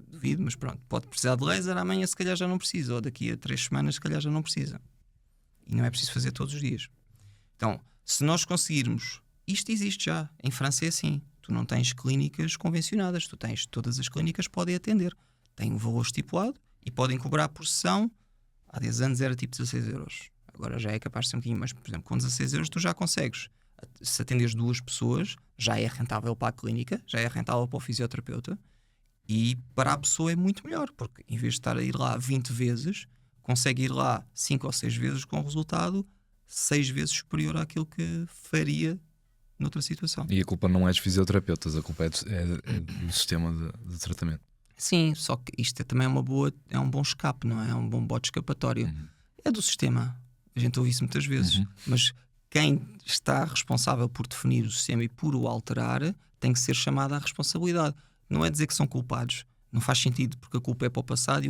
duvido, mas pronto, pode precisar de laser, amanhã se calhar já não precisa, ou daqui a 3 semanas se calhar já não precisa. E não é preciso fazer todos os dias. Então, se nós conseguirmos, isto existe já, em França é assim, tu não tens clínicas convencionadas, tu tens, todas as clínicas podem atender, têm um valor estipulado e podem cobrar por sessão. Há 10 anos era tipo 16 euros, agora já é capaz de ser um bocadinho mais, por exemplo, com 16 euros tu já consegues, se atenderes 2 pessoas, já é rentável para a clínica, já é rentável para o fisioterapeuta, e para a pessoa é muito melhor, porque em vez de estar a ir lá 20 vezes, consegue ir lá 5 ou 6 vezes com resultado 6 vezes superior àquilo que faria noutra situação. E a culpa não é dos fisioterapeutas, a culpa é do sistema de tratamento. Sim, só que isto também é um bom escape, não é? É um bom bote escapatório. É do sistema. A gente ouve isso muitas vezes. Mas quem está responsável por definir o sistema e por o alterar tem que ser chamado à responsabilidade. Não é dizer que são culpados. Não faz sentido, porque a culpa é para o passado e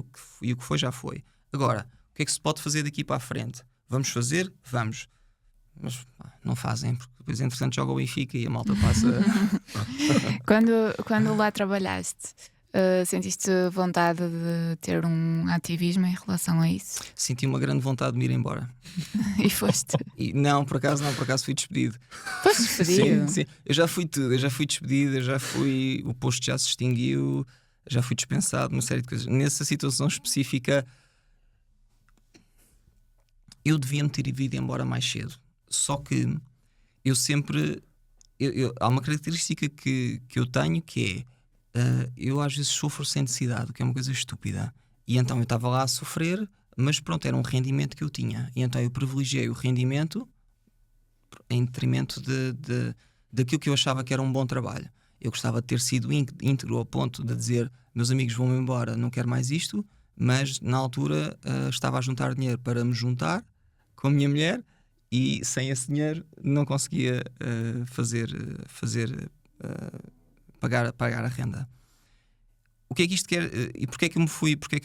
o que foi já foi. Agora, o que é que se pode fazer daqui para a frente? Vamos fazer? Vamos. Mas não fazem, porque depois entretanto joga o Benfica e a malta passa. Quando lá trabalhaste, Sentiste vontade de ter um ativismo em relação a isso? Senti uma grande vontade de me ir embora. E foste? E não, por acaso fui despedido. Foste despedido? Sim. Eu já fui tudo, eu já fui despedido, o posto já se extinguiu, já fui dispensado, uma série de coisas. Nessa situação específica, eu devia me ter ido embora mais cedo. Só que eu sempre... há uma característica que eu tenho que é... eu às vezes sofro sem necessidade, que é uma coisa estúpida. E então eu estava lá a sofrer, mas pronto, era um rendimento que eu tinha. E então eu privilegiei o rendimento em detrimento daquilo que eu achava que era um bom trabalho. Eu gostava de ter sido íntegro ao ponto de dizer: meus amigos, vão-me embora, não quero mais isto. Mas na altura estava a juntar dinheiro para me juntar com a minha mulher, e sem esse dinheiro não conseguia pagar a renda. O que é que isto quer? E porquê é que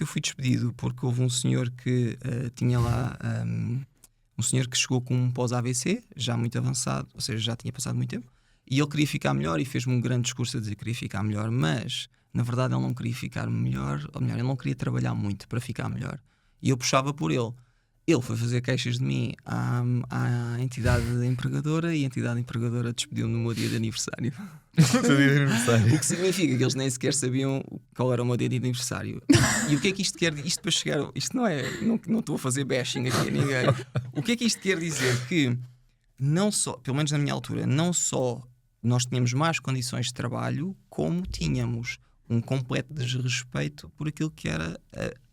eu fui despedido? Porque houve um senhor que tinha lá um senhor que chegou com um pós-AVC, já muito avançado, ou seja, já tinha passado muito tempo, e ele queria ficar melhor e fez-me um grande discurso a dizer que queria ficar melhor, mas na verdade ele não queria ficar melhor, ou melhor, ele não queria trabalhar muito para ficar melhor, e eu puxava por ele. Ele foi fazer queixas de mim à entidade empregadora, e a entidade empregadora despediu-me no meu dia de aniversário. O que significa que eles nem sequer sabiam qual era o meu dia de aniversário. E o que é que isto quer dizer? Isto para chegar... Isto não é... Não estou a fazer bashing aqui a ninguém. O que é que isto quer dizer? Que não só, pelo menos na minha altura, não só nós tínhamos más condições de trabalho, como tínhamos um completo desrespeito por aquilo que era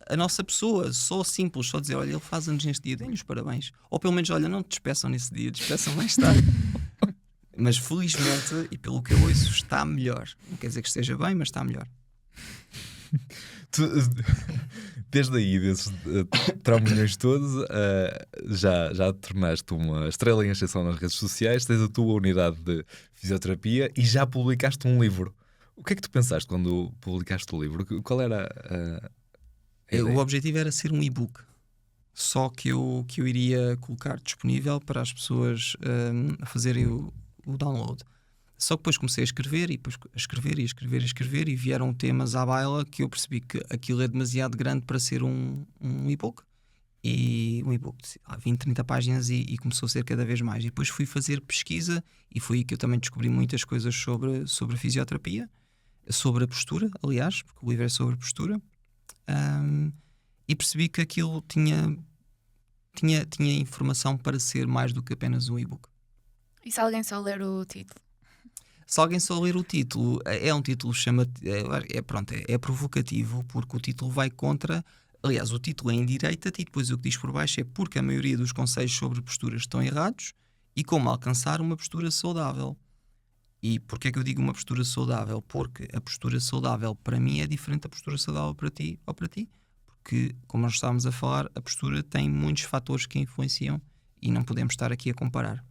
a nossa pessoa. Só simples, só dizer: olha, ele faz anos neste dia, dê-lhe os parabéns. Ou pelo menos: olha, não te despeçam nesse dia, despeçam mais tarde. Mas felizmente, e pelo que eu ouço, está melhor. Não quer dizer que esteja bem, mas está melhor. Tu, desde aí, desses trambolhões todos, já te tornaste uma estrela em ascensão nas redes sociais, tens a tua unidade de fisioterapia e já publicaste um livro. O que é que tu pensaste quando publicaste o livro? Qual era a ideia? O objetivo era ser um e-book, só que eu iria colocar disponível para as pessoas fazerem o download. Só que depois comecei a escrever, e depois a escrever, e vieram temas à baila que eu percebi que aquilo é demasiado grande para ser um e-book. E um e-book de 20, 30 páginas, e começou a ser cada vez mais. E depois fui fazer pesquisa, e foi aí que eu também descobri muitas coisas sobre a fisioterapia, sobre a postura, aliás, porque o livro é sobre postura, e percebi que aquilo tinha informação para ser mais do que apenas um e-book. E se alguém só ler o título? Se alguém só ler o título, é um título é provocativo, porque o título vai contra... Aliás, o título é indireita, e depois o que diz por baixo é: porque a maioria dos conselhos sobre posturas estão errados e como alcançar uma postura saudável. E porquê é que eu digo uma postura saudável? Porque a postura saudável para mim é diferente da postura saudável para ti ou para ti. Porque, como nós estávamos a falar, a postura tem muitos fatores que influenciam e não podemos estar aqui a comparar.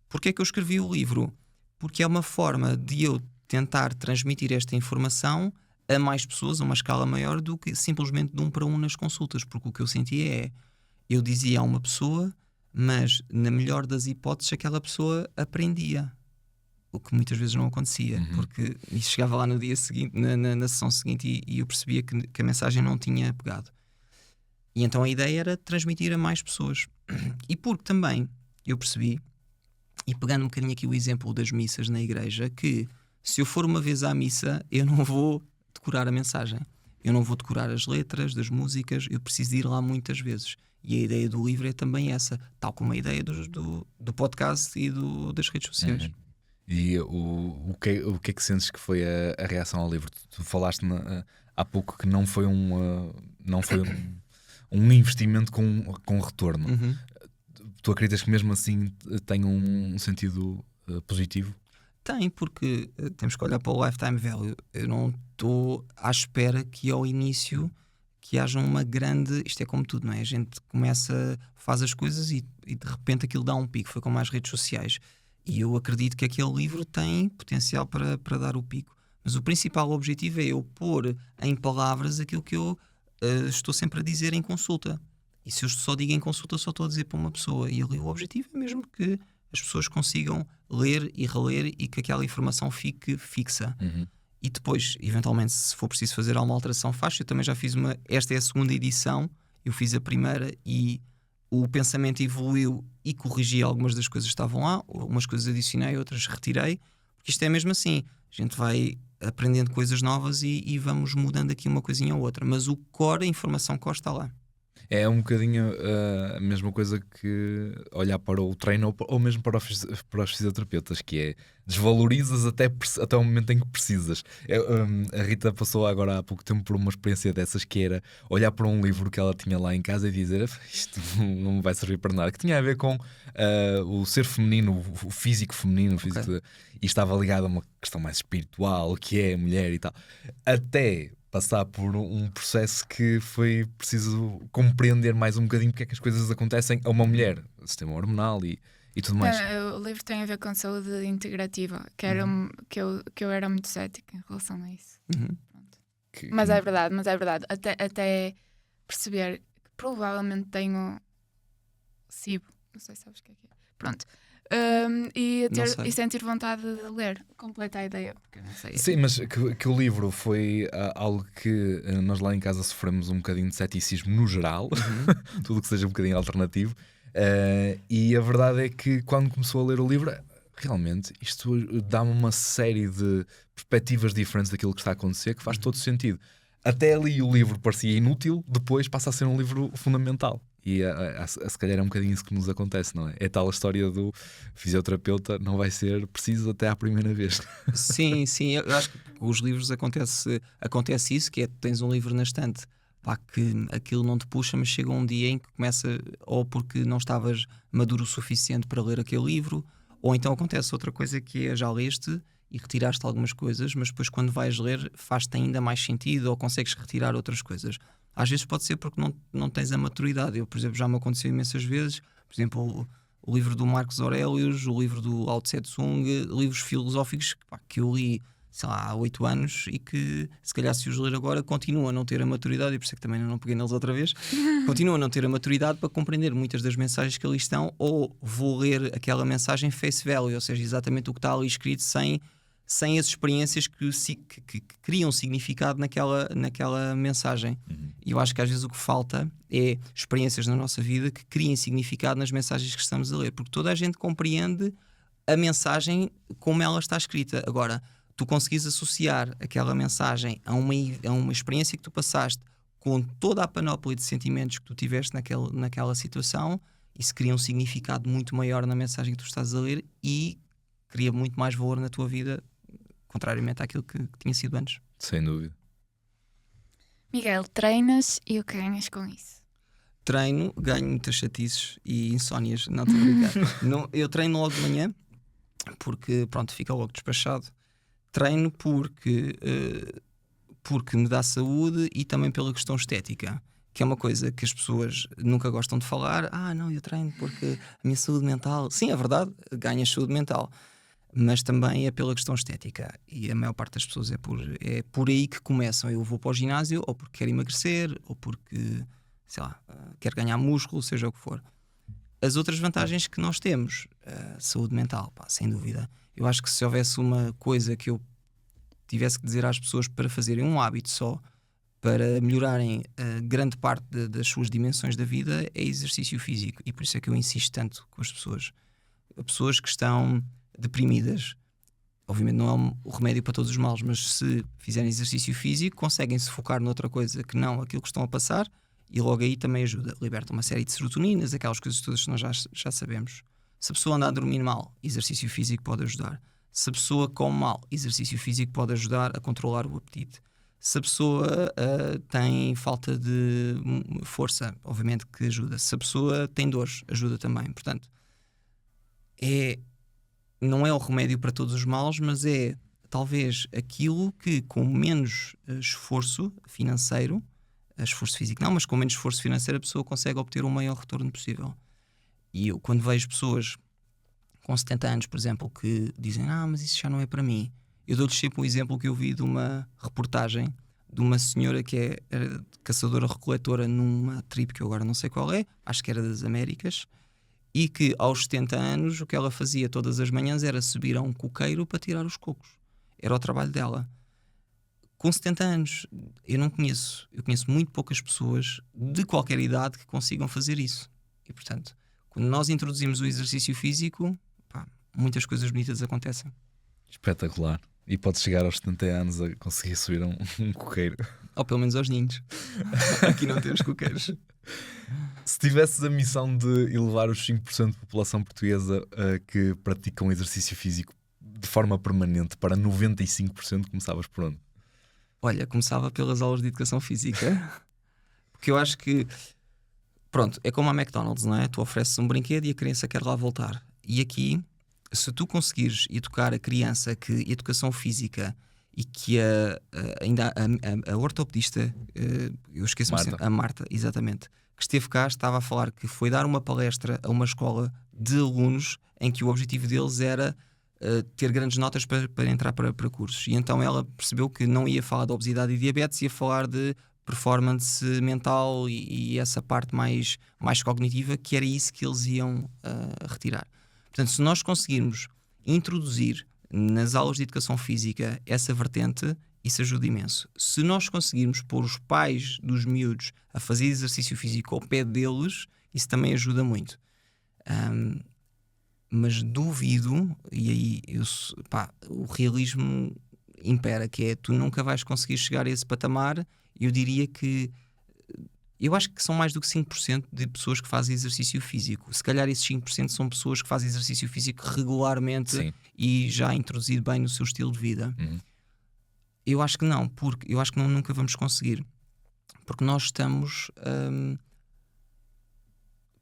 Porquê é que eu escrevi o livro? Porque é uma forma de eu tentar transmitir esta informação a mais pessoas, a uma escala maior do que simplesmente de 1 para 1 nas consultas. Porque o que eu sentia é: eu dizia a uma pessoa, mas na melhor das hipóteses aquela pessoa aprendia. O que muitas vezes não acontecia, porque chegava lá no dia seguinte, na sessão seguinte, e eu percebia que a mensagem não tinha pegado. E então a ideia era transmitir a mais pessoas. E porque também eu percebi, e pegando um bocadinho aqui o exemplo das missas na igreja, que se eu for uma vez à missa, eu não vou decorar a mensagem, eu não vou decorar as letras das músicas, eu preciso de ir lá muitas vezes. E a ideia do livro é também essa, tal como a ideia do podcast e das redes sociais. E o que é que sentes que foi a reação ao livro? Tu falaste há pouco que não foi um investimento com retorno. Tu acreditas que mesmo assim tem um sentido positivo? Tem, porque temos que olhar para o lifetime value. Eu não estou à espera que ao início que haja uma grande... Isto é como tudo, não é? A gente faz as coisas e de repente aquilo dá um pico. Foi como as redes sociais. E eu acredito que aquele livro tem potencial para dar o pico. Mas o principal objetivo é eu pôr em palavras aquilo que eu estou sempre a dizer em consulta. E se eu só digo em consulta, só estou a dizer para uma pessoa. E o objetivo é mesmo que as pessoas consigam ler e reler e que aquela informação fique fixa. e depois, eventualmente, se for preciso fazer alguma alteração, faz. Eu também já fiz esta é a segunda edição, eu fiz a primeira e o pensamento evoluiu e corrigi algumas das coisas que estavam lá, algumas coisas adicionei, outras retirei, porque isto é mesmo assim, a gente vai aprendendo coisas novas e vamos mudando aqui uma coisinha ou outra, mas o core, a informação core está lá. É um bocadinho a mesma coisa que olhar para o treino ou mesmo para os fisioterapeutas, que é desvalorizas até o momento em que precisas. A Rita passou agora há pouco tempo por uma experiência dessas, que era olhar para um livro que ela tinha lá em casa e dizer isto não me vai servir para nada, que tinha a ver com o ser feminino, o físico feminino, e estava ligado a uma questão mais espiritual, que é a mulher e tal. Até passar por um processo que foi preciso compreender mais um bocadinho porque é que as coisas acontecem a uma mulher, o sistema hormonal e tudo mais. O livro tem a ver com saúde integrativa, que, era que eu era muito cética em relação a isso. Mas é verdade. Até perceber que provavelmente tenho SIBO, não sei se sabes o que é. Pronto. E sentir vontade de ler, completa a ideia, porque eu não sei. Sim, mas que o livro foi algo que nós lá em casa sofremos um bocadinho de ceticismo no geral, tudo que seja um bocadinho alternativo, e a verdade é que quando começou a ler o livro, realmente isto dá-me uma série de perspectivas diferentes daquilo que está a acontecer, que faz todo sentido. Até ali o livro parecia inútil, depois passa a ser um livro fundamental. E se calhar é um bocadinho isso que nos acontece, não é? É tal a história do fisioterapeuta, não vai ser preciso até à primeira vez. Sim, eu acho que com os livros acontece isso, que é tens um livro na estante, pá, que aquilo não te puxa, mas chega um dia em que começa, ou porque não estavas maduro o suficiente para ler aquele livro, ou então acontece outra coisa que é já leste e retiraste algumas coisas, mas depois quando vais ler faz-te ainda mais sentido ou consegues retirar outras coisas. Às vezes pode ser porque não tens a maturidade. Eu, por exemplo, já me aconteceu imensas vezes, por exemplo, o livro do Marcos Aurelius, o livro do Lao Tse Tsung, livros filosóficos que eu li, sei lá, há 8 anos e que, se calhar, se os ler agora, continuo a não ter a maturidade, e por isso é que também não peguei neles outra vez, continuo a não ter a maturidade para compreender muitas das mensagens que ali estão, ou vou ler aquela mensagem face value, ou seja, exatamente o que está ali escrito sem as experiências que criam significado naquela mensagem. E eu acho que às vezes o que falta é experiências na nossa vida que criem significado nas mensagens que estamos a ler, porque toda a gente compreende a mensagem como ela está escrita. Agora, tu conseguis associar aquela mensagem a uma experiência que tu passaste com toda a panóplia de sentimentos que tu tiveste naquela situação, isso cria um significado muito maior na mensagem que tu estás a ler e cria muito mais valor na tua vida, contrariamente àquilo que tinha sido antes. Sem dúvida. Miguel, treinas e o que ganhas com isso? Treino, ganho muitas chatices e insónias. Não estou a brincar. Eu treino logo de manhã porque, pronto, fica logo despachado. Treino porque me dá saúde e também pela questão estética, que é uma coisa que as pessoas nunca gostam de falar. Não, eu treino porque a minha saúde mental... Sim, é verdade, ganhas saúde mental, mas também é pela questão estética, e a maior parte das pessoas é por aí que começam. Eu vou para o ginásio ou porque quero emagrecer ou porque, sei lá, quero ganhar músculo, seja o que for. As outras vantagens que nós temos, saúde mental, pá, sem dúvida. Eu acho que se houvesse uma coisa que eu tivesse que dizer às pessoas para fazerem um hábito só, para melhorarem grande parte das suas dimensões da vida, é exercício físico. E por isso é que eu insisto tanto com as pessoas. Pessoas que estão deprimidas, obviamente não é o remédio para todos os males, mas se fizerem exercício físico conseguem se focar noutra coisa que não aquilo que estão a passar, e logo aí também ajuda, liberta uma série de serotoninas, aquelas coisas todas que nós já sabemos. Se a pessoa anda a dormir mal, exercício físico pode ajudar. Se a pessoa come mal, exercício físico pode ajudar a controlar o apetite. Se a pessoa tem falta de força, obviamente que ajuda. Se a pessoa tem dores, ajuda também. Portanto, não é o remédio para todos os males, mas é talvez aquilo que com menos esforço financeiro, esforço físico não, mas com menos esforço financeiro a pessoa consegue obter o maior retorno possível. E eu, quando vejo pessoas com 70 anos, por exemplo, que dizem, mas isso já não é para mim, eu dou-lhes sempre um exemplo que eu vi de uma reportagem de uma senhora que era caçadora-recoletora numa tribo que eu agora não sei qual é, acho que era das Américas, e que aos 70 anos o que ela fazia todas as manhãs era subir a um coqueiro para tirar os cocos. Era o trabalho dela. com 70 anos, eu conheço muito poucas pessoas de qualquer idade que consigam fazer isso. E portanto, quando nós introduzimos o exercício físico, pá, muitas coisas bonitas acontecem. Espetacular. E pode chegar aos 70 anos a conseguir subir um coqueiro. Ou pelo menos aos ninhos. Aqui não temos coqueiros. Se tivesses a missão de elevar os 5% da população portuguesa que praticam exercício físico de forma permanente para 95%, começavas por onde? Olha, começava pelas aulas de educação física. Porque eu acho que, pronto, é como a McDonald's, não é? Tu ofereces um brinquedo e a criança quer lá voltar. E aqui, se tu conseguires educar a criança que educação física e que ainda a ortopedista, eu esqueço-me sempre, a Marta, exatamente, que esteve cá, estava a falar que foi dar uma palestra a uma escola de alunos em que o objetivo deles era ter grandes notas para entrar para cursos. E então ela percebeu que não ia falar de obesidade e diabetes, ia falar de performance mental e essa parte mais cognitiva, que era isso que eles iam retirar. Portanto, se nós conseguirmos introduzir nas aulas de educação física essa vertente, isso ajuda imenso. Se nós conseguirmos pôr os pais dos miúdos a fazer exercício físico ao pé deles, isso também ajuda muito. Mas duvido, e aí o realismo impera, que é, tu nunca vais conseguir chegar a esse patamar. Eu diria que eu acho que são mais do que 5% de pessoas que fazem exercício físico. Se calhar esses 5% são pessoas que fazem exercício físico regularmente. Sim. E já introduzido bem no seu estilo de vida. Eu acho que não, porque eu acho que nunca vamos conseguir, porque nós estamos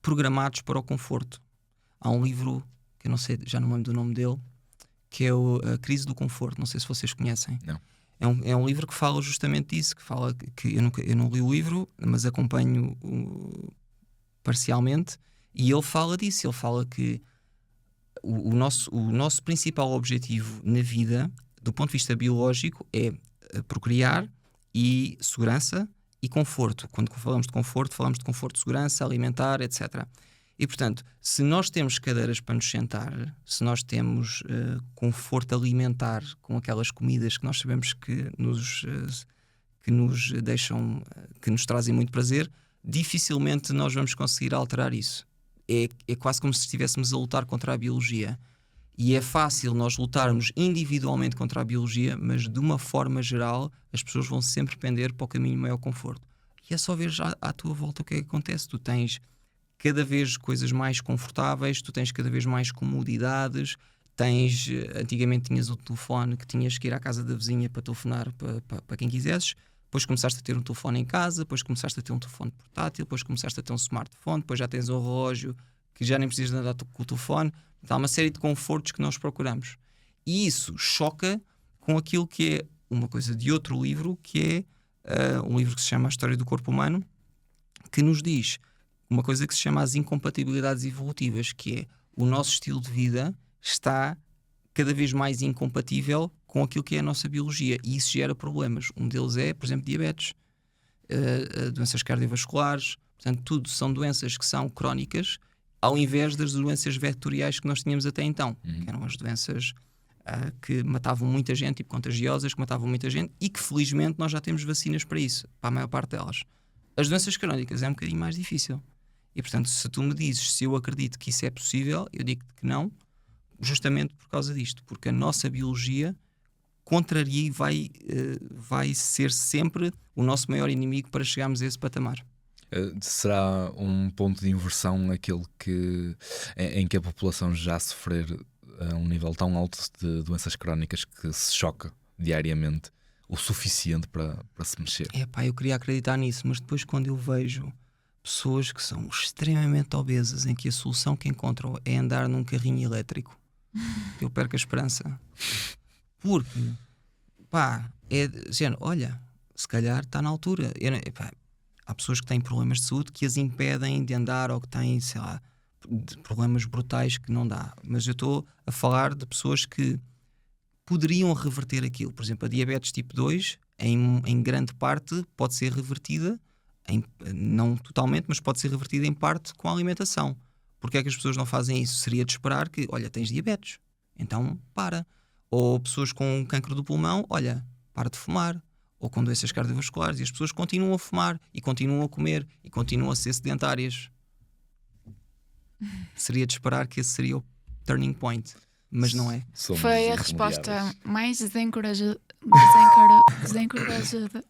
programados para o conforto. Há um livro que eu não sei, já não me lembro do nome dele, que é A Crise do Conforto. Não sei se vocês conhecem. Não. É um livro que fala justamente disso, que fala que eu não li o livro, mas acompanho parcialmente, e ele fala disso. Ele fala que o nosso principal objetivo na vida, do ponto de vista biológico, é procriar e segurança e conforto. Quando falamos de conforto, segurança, alimentar, etc. E, portanto, se nós temos cadeiras para nos sentar, se nós temos conforto alimentar com aquelas comidas que nós sabemos que nos deixam, que nos trazem muito prazer, dificilmente nós vamos conseguir alterar isso. É quase como se estivéssemos a lutar contra a biologia. E é fácil nós lutarmos individualmente contra a biologia, mas de uma forma geral as pessoas vão sempre pender para o caminho de maior conforto. E é só ver já à tua volta o que é que acontece. Tu tens cada vez coisas mais confortáveis, tu tens cada vez mais comodidades, antigamente tinhas o telefone que tinhas que ir à casa da vizinha para telefonar para quem quisesses, depois começaste a ter um telefone em casa, depois começaste a ter um telefone portátil, depois começaste a ter um smartphone, depois já tens um relógio que já nem precisas de andar com o telefone. Há uma série de confortos que nós procuramos. E isso choca com aquilo que é uma coisa de outro livro, que é um livro que se chama A História do Corpo Humano, que nos diz uma coisa que se chama as incompatibilidades evolutivas, que é o nosso estilo de vida está cada vez mais incompatível com aquilo que é a nossa biologia, e isso gera problemas. Um deles é, por exemplo, diabetes, doenças cardiovasculares. Portanto, tudo são doenças que são crónicas, ao invés das doenças vetoriais que nós tínhamos até então, que eram as doenças que matavam muita gente, tipo contagiosas, que matavam muita gente, e que felizmente nós já temos vacinas para isso, para a maior parte delas. As doenças crónicas é um bocadinho mais difícil. E, portanto, se tu me dizes se eu acredito que isso é possível, eu digo que não, justamente por causa disto, porque a nossa biologia contraria e vai ser sempre o nosso maior inimigo para chegarmos a esse patamar. Será um ponto de inversão aquele em que a população já sofrer a um nível tão alto de doenças crónicas que se choca diariamente o suficiente para se mexer? Eu queria acreditar nisso, mas depois quando eu vejo pessoas que são extremamente obesas, em que a solução que encontram é andar num carrinho elétrico, eu perco a esperança. Porque é dizendo, olha, se calhar está na altura. Há pessoas que têm problemas de saúde que as impedem de andar, ou que têm, sei lá, problemas brutais que não dá. Mas eu estou a falar de pessoas que poderiam reverter aquilo. Por exemplo, a diabetes tipo 2, em grande parte, pode ser revertida, não totalmente, mas pode ser revertida em parte com a alimentação. Porque é que as pessoas não fazem isso? Seria de esperar que, olha, tens diabetes, então para. Ou pessoas com cancro do pulmão, olha, para de fumar. ou com doenças cardiovasculares, e as pessoas continuam a fumar e continuam a comer e continuam a ser sedentárias. Seria de esperar que esse seria o turning point, mas não é. Somos Foi a irremediáveis. resposta mais desencorajadora.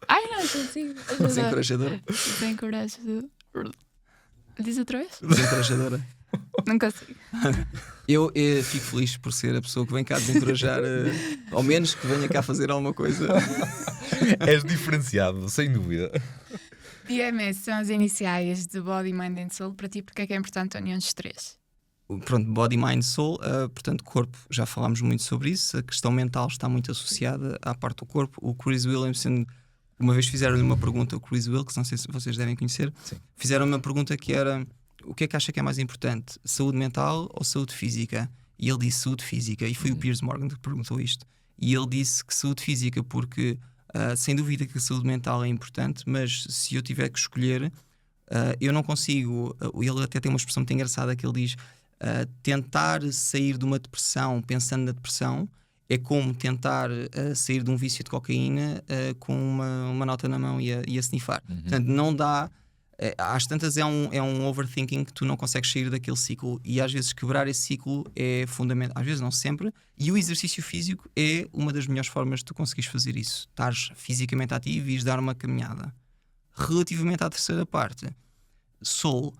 Ai, não consigo. Desencorajadora. Desencorajadora. Diz outra vez? Desencorajadora. Não consigo. Eu fico feliz por ser a pessoa que vem cá desencorajar, ao menos que venha cá fazer alguma coisa. És diferenciado, sem dúvida. BMS são as iniciais de Body, Mind and Soul. Para ti, porque é que é importante a união dos três? Pronto, body, mind, soul, portanto, corpo, já falámos muito sobre isso. A questão mental está muito associada à parte do corpo. O Chris Williamson, uma vez fizeram-lhe uma pergunta, o Chris Wilkes, não sei se vocês devem conhecer, Sim. fizeram-me uma pergunta que era: o que é que acha que é mais importante, saúde mental ou saúde física? E ele disse saúde física, e foi o Piers Morgan que perguntou isto. E ele disse que saúde física, porque sem dúvida que a saúde mental é importante, mas se eu tiver que escolher, eu não consigo. Ele até tem uma expressão muito engraçada que ele diz: tentar sair de uma depressão pensando na depressão é como tentar sair de um vício de cocaína com uma nota na mão e a snifar. Portanto, não dá. Às tantas é um overthinking que tu não consegues sair daquele ciclo, e às vezes quebrar esse ciclo é fundamental, às vezes não sempre, e o exercício físico é uma das melhores formas de tu conseguires fazer isso. Estares fisicamente ativo e ires dar uma caminhada. Relativamente à terceira parte, soul,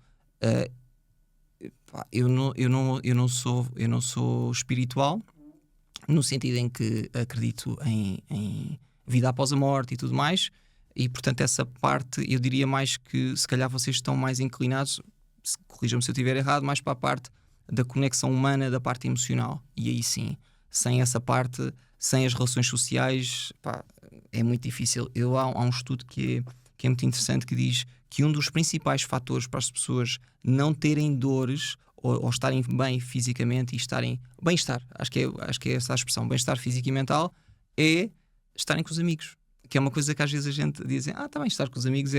eu não sou espiritual, no sentido em que acredito em vida após a morte e tudo mais, e portanto essa parte eu diria mais que se calhar vocês estão mais inclinados, corrijam-me se eu estiver errado, mais para a parte da conexão humana, da parte emocional, e aí sim, sem essa parte, sem as relações sociais, é muito difícil. Há um estudo que é muito interessante, que diz que um dos principais fatores para as pessoas não terem dores ou estarem bem fisicamente e estarem bem-estar, acho que é essa a expressão, bem-estar físico e mental, é estarem com os amigos, que é uma coisa que às vezes a gente diz, tá bem, estar com os amigos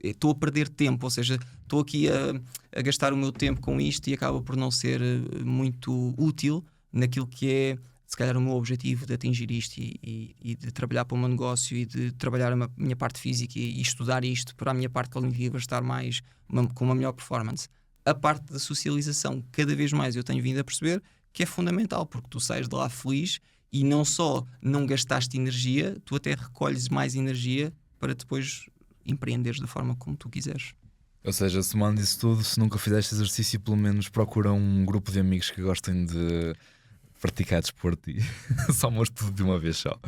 estou a perder tempo, ou seja, estou aqui a gastar o meu tempo com isto e acaba por não ser muito útil naquilo que é, se calhar, o meu objetivo de atingir isto e de trabalhar para o meu negócio e de trabalhar a minha parte física e estudar isto para a minha parte cognitiva estar mais com uma melhor performance. A parte da socialização, cada vez mais eu tenho vindo a perceber que é fundamental, porque tu sais de lá feliz e não só não gastaste energia, tu até recolhes mais energia para depois empreenderes da forma como tu quiseres. Ou seja, somando isso tudo, se nunca fizeste exercício, pelo menos procura um grupo de amigos que gostem de praticar desporto e somos tudo de uma vez só.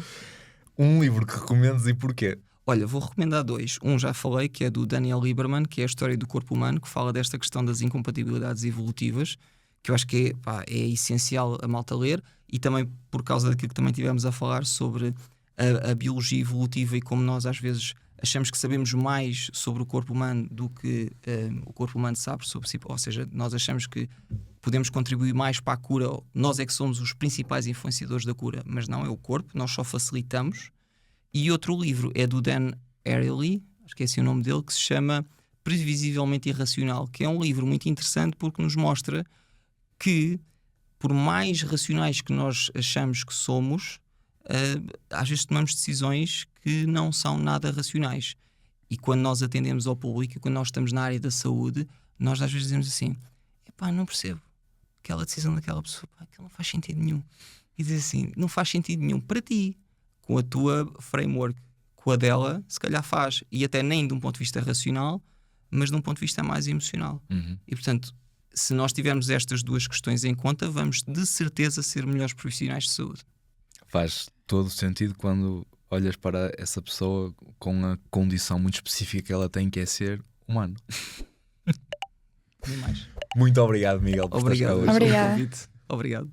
Um livro que recomendas e porquê? Olha, vou recomendar dois. Um já falei, que é do Daniel Lieberman, que é a história do corpo humano, que fala desta questão das incompatibilidades evolutivas, que eu acho que é essencial a malta ler, e também por causa daquilo que também tivemos a falar sobre a biologia evolutiva e como nós às vezes achamos que sabemos mais sobre o corpo humano do que o corpo humano sabe sobre si, ou seja, nós achamos que podemos contribuir mais para a cura, nós é que somos os principais influenciadores da cura, mas não é o corpo, nós só facilitamos. E outro livro é do Dan Ariely, esqueci o nome dele, que se chama Previsivelmente Irracional, que é um livro muito interessante porque nos mostra que, por mais racionais que nós achamos que somos, às vezes tomamos decisões que não são nada racionais. E quando nós atendemos ao público, quando nós estamos na área da saúde, nós às vezes dizemos assim: não percebo aquela decisão daquela pessoa, aquilo não faz sentido nenhum. E diz assim: não faz sentido nenhum para ti, com a tua framework, com a dela se calhar faz, e até nem de um ponto de vista racional, mas de um ponto de vista mais emocional. E portanto, se nós tivermos estas duas questões em conta, vamos de certeza ser melhores profissionais de saúde. Faz todo o sentido quando olhas para essa pessoa com a condição muito específica que ela tem, que é ser humano. Nem mais. Muito obrigado, Miguel, por Obrigado estar cá hoje. Obrigada. pelo convite. Obrigado.